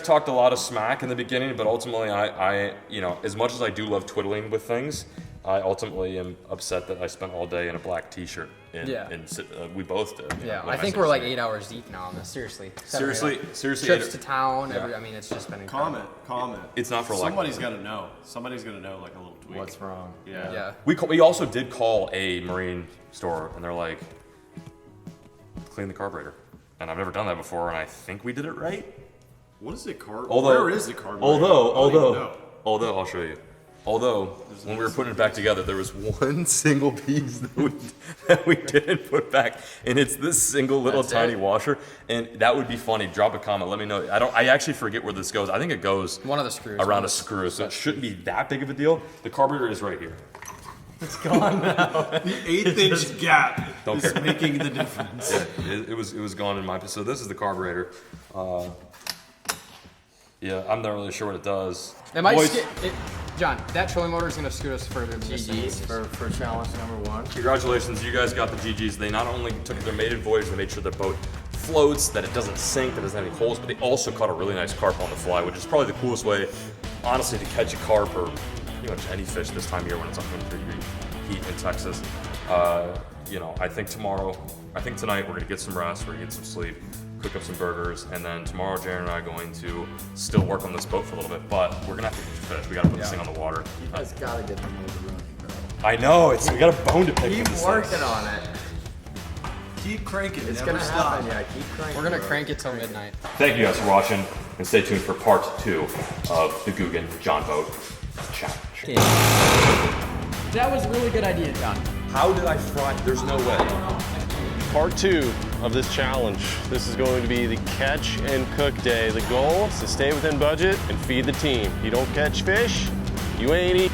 talked a lot of smack in the beginning, but ultimately I you know, as much as I do love twiddling with things, I ultimately am upset that I spent all day in a black t-shirt. We both did. Yeah, I think we're like 8 hours deep now on this, seriously. Seriously. Trips to town, I mean, it's just been incredible. Comment. It's not for Somebody's got to know. Somebody's going to know like a little tweak. What's wrong? Yeah. We also did call a marine store, and they're like, clean the carburetor. And I've never done that before, and I think we did it right. What is it, carb? Where is the carburetor? Although I'll show you. Although when we were putting it back together, there was one single piece that we didn't put back, and it's this single little tiny washer. And that would be funny. Drop a comment. Let me know. I actually forget where this goes. I think it goes one of the screws around a screw, so it shouldn't be that big of a deal. The carburetor is right here. It's gone now. The 1/8-inch gap is care. making the difference. Yeah, it was gone in my. So this is the carburetor. Yeah, I'm not really sure what it does. It might John, that trolling motor is going to scoot us further. GG's for challenge number 1. Congratulations, you guys got the GGs. They not only took their maiden voyage, they made sure their boat floats, that it doesn't sink, that it doesn't have any holes, but they also caught a really nice carp on the fly, which is probably the coolest way, honestly, to catch a carp or pretty much any fish this time of year when it's 100-degree heat in Texas. You know, I think tonight we're gonna get some rest, we're gonna get some sleep, cook up some burgers, and then tomorrow Jared and I are going to still work on this boat for a little bit, but we're gonna have to get fish. We gotta put this thing on the water. You guys gotta get the motor running, bro. I know, we got a bone to pick. Keep working on it. Keep cranking. It's gonna happen, yeah. Keep cranking. We're gonna crank it till midnight. Thank you guys for watching, and stay tuned for part 2 of the Googan John Boat Challenge. Yeah. That was a really good idea, John. How did I fry? There's no way. Part 2 of this challenge. This is going to be the catch and cook day. The goal is to stay within budget and feed the team. You don't catch fish, you ain't eating.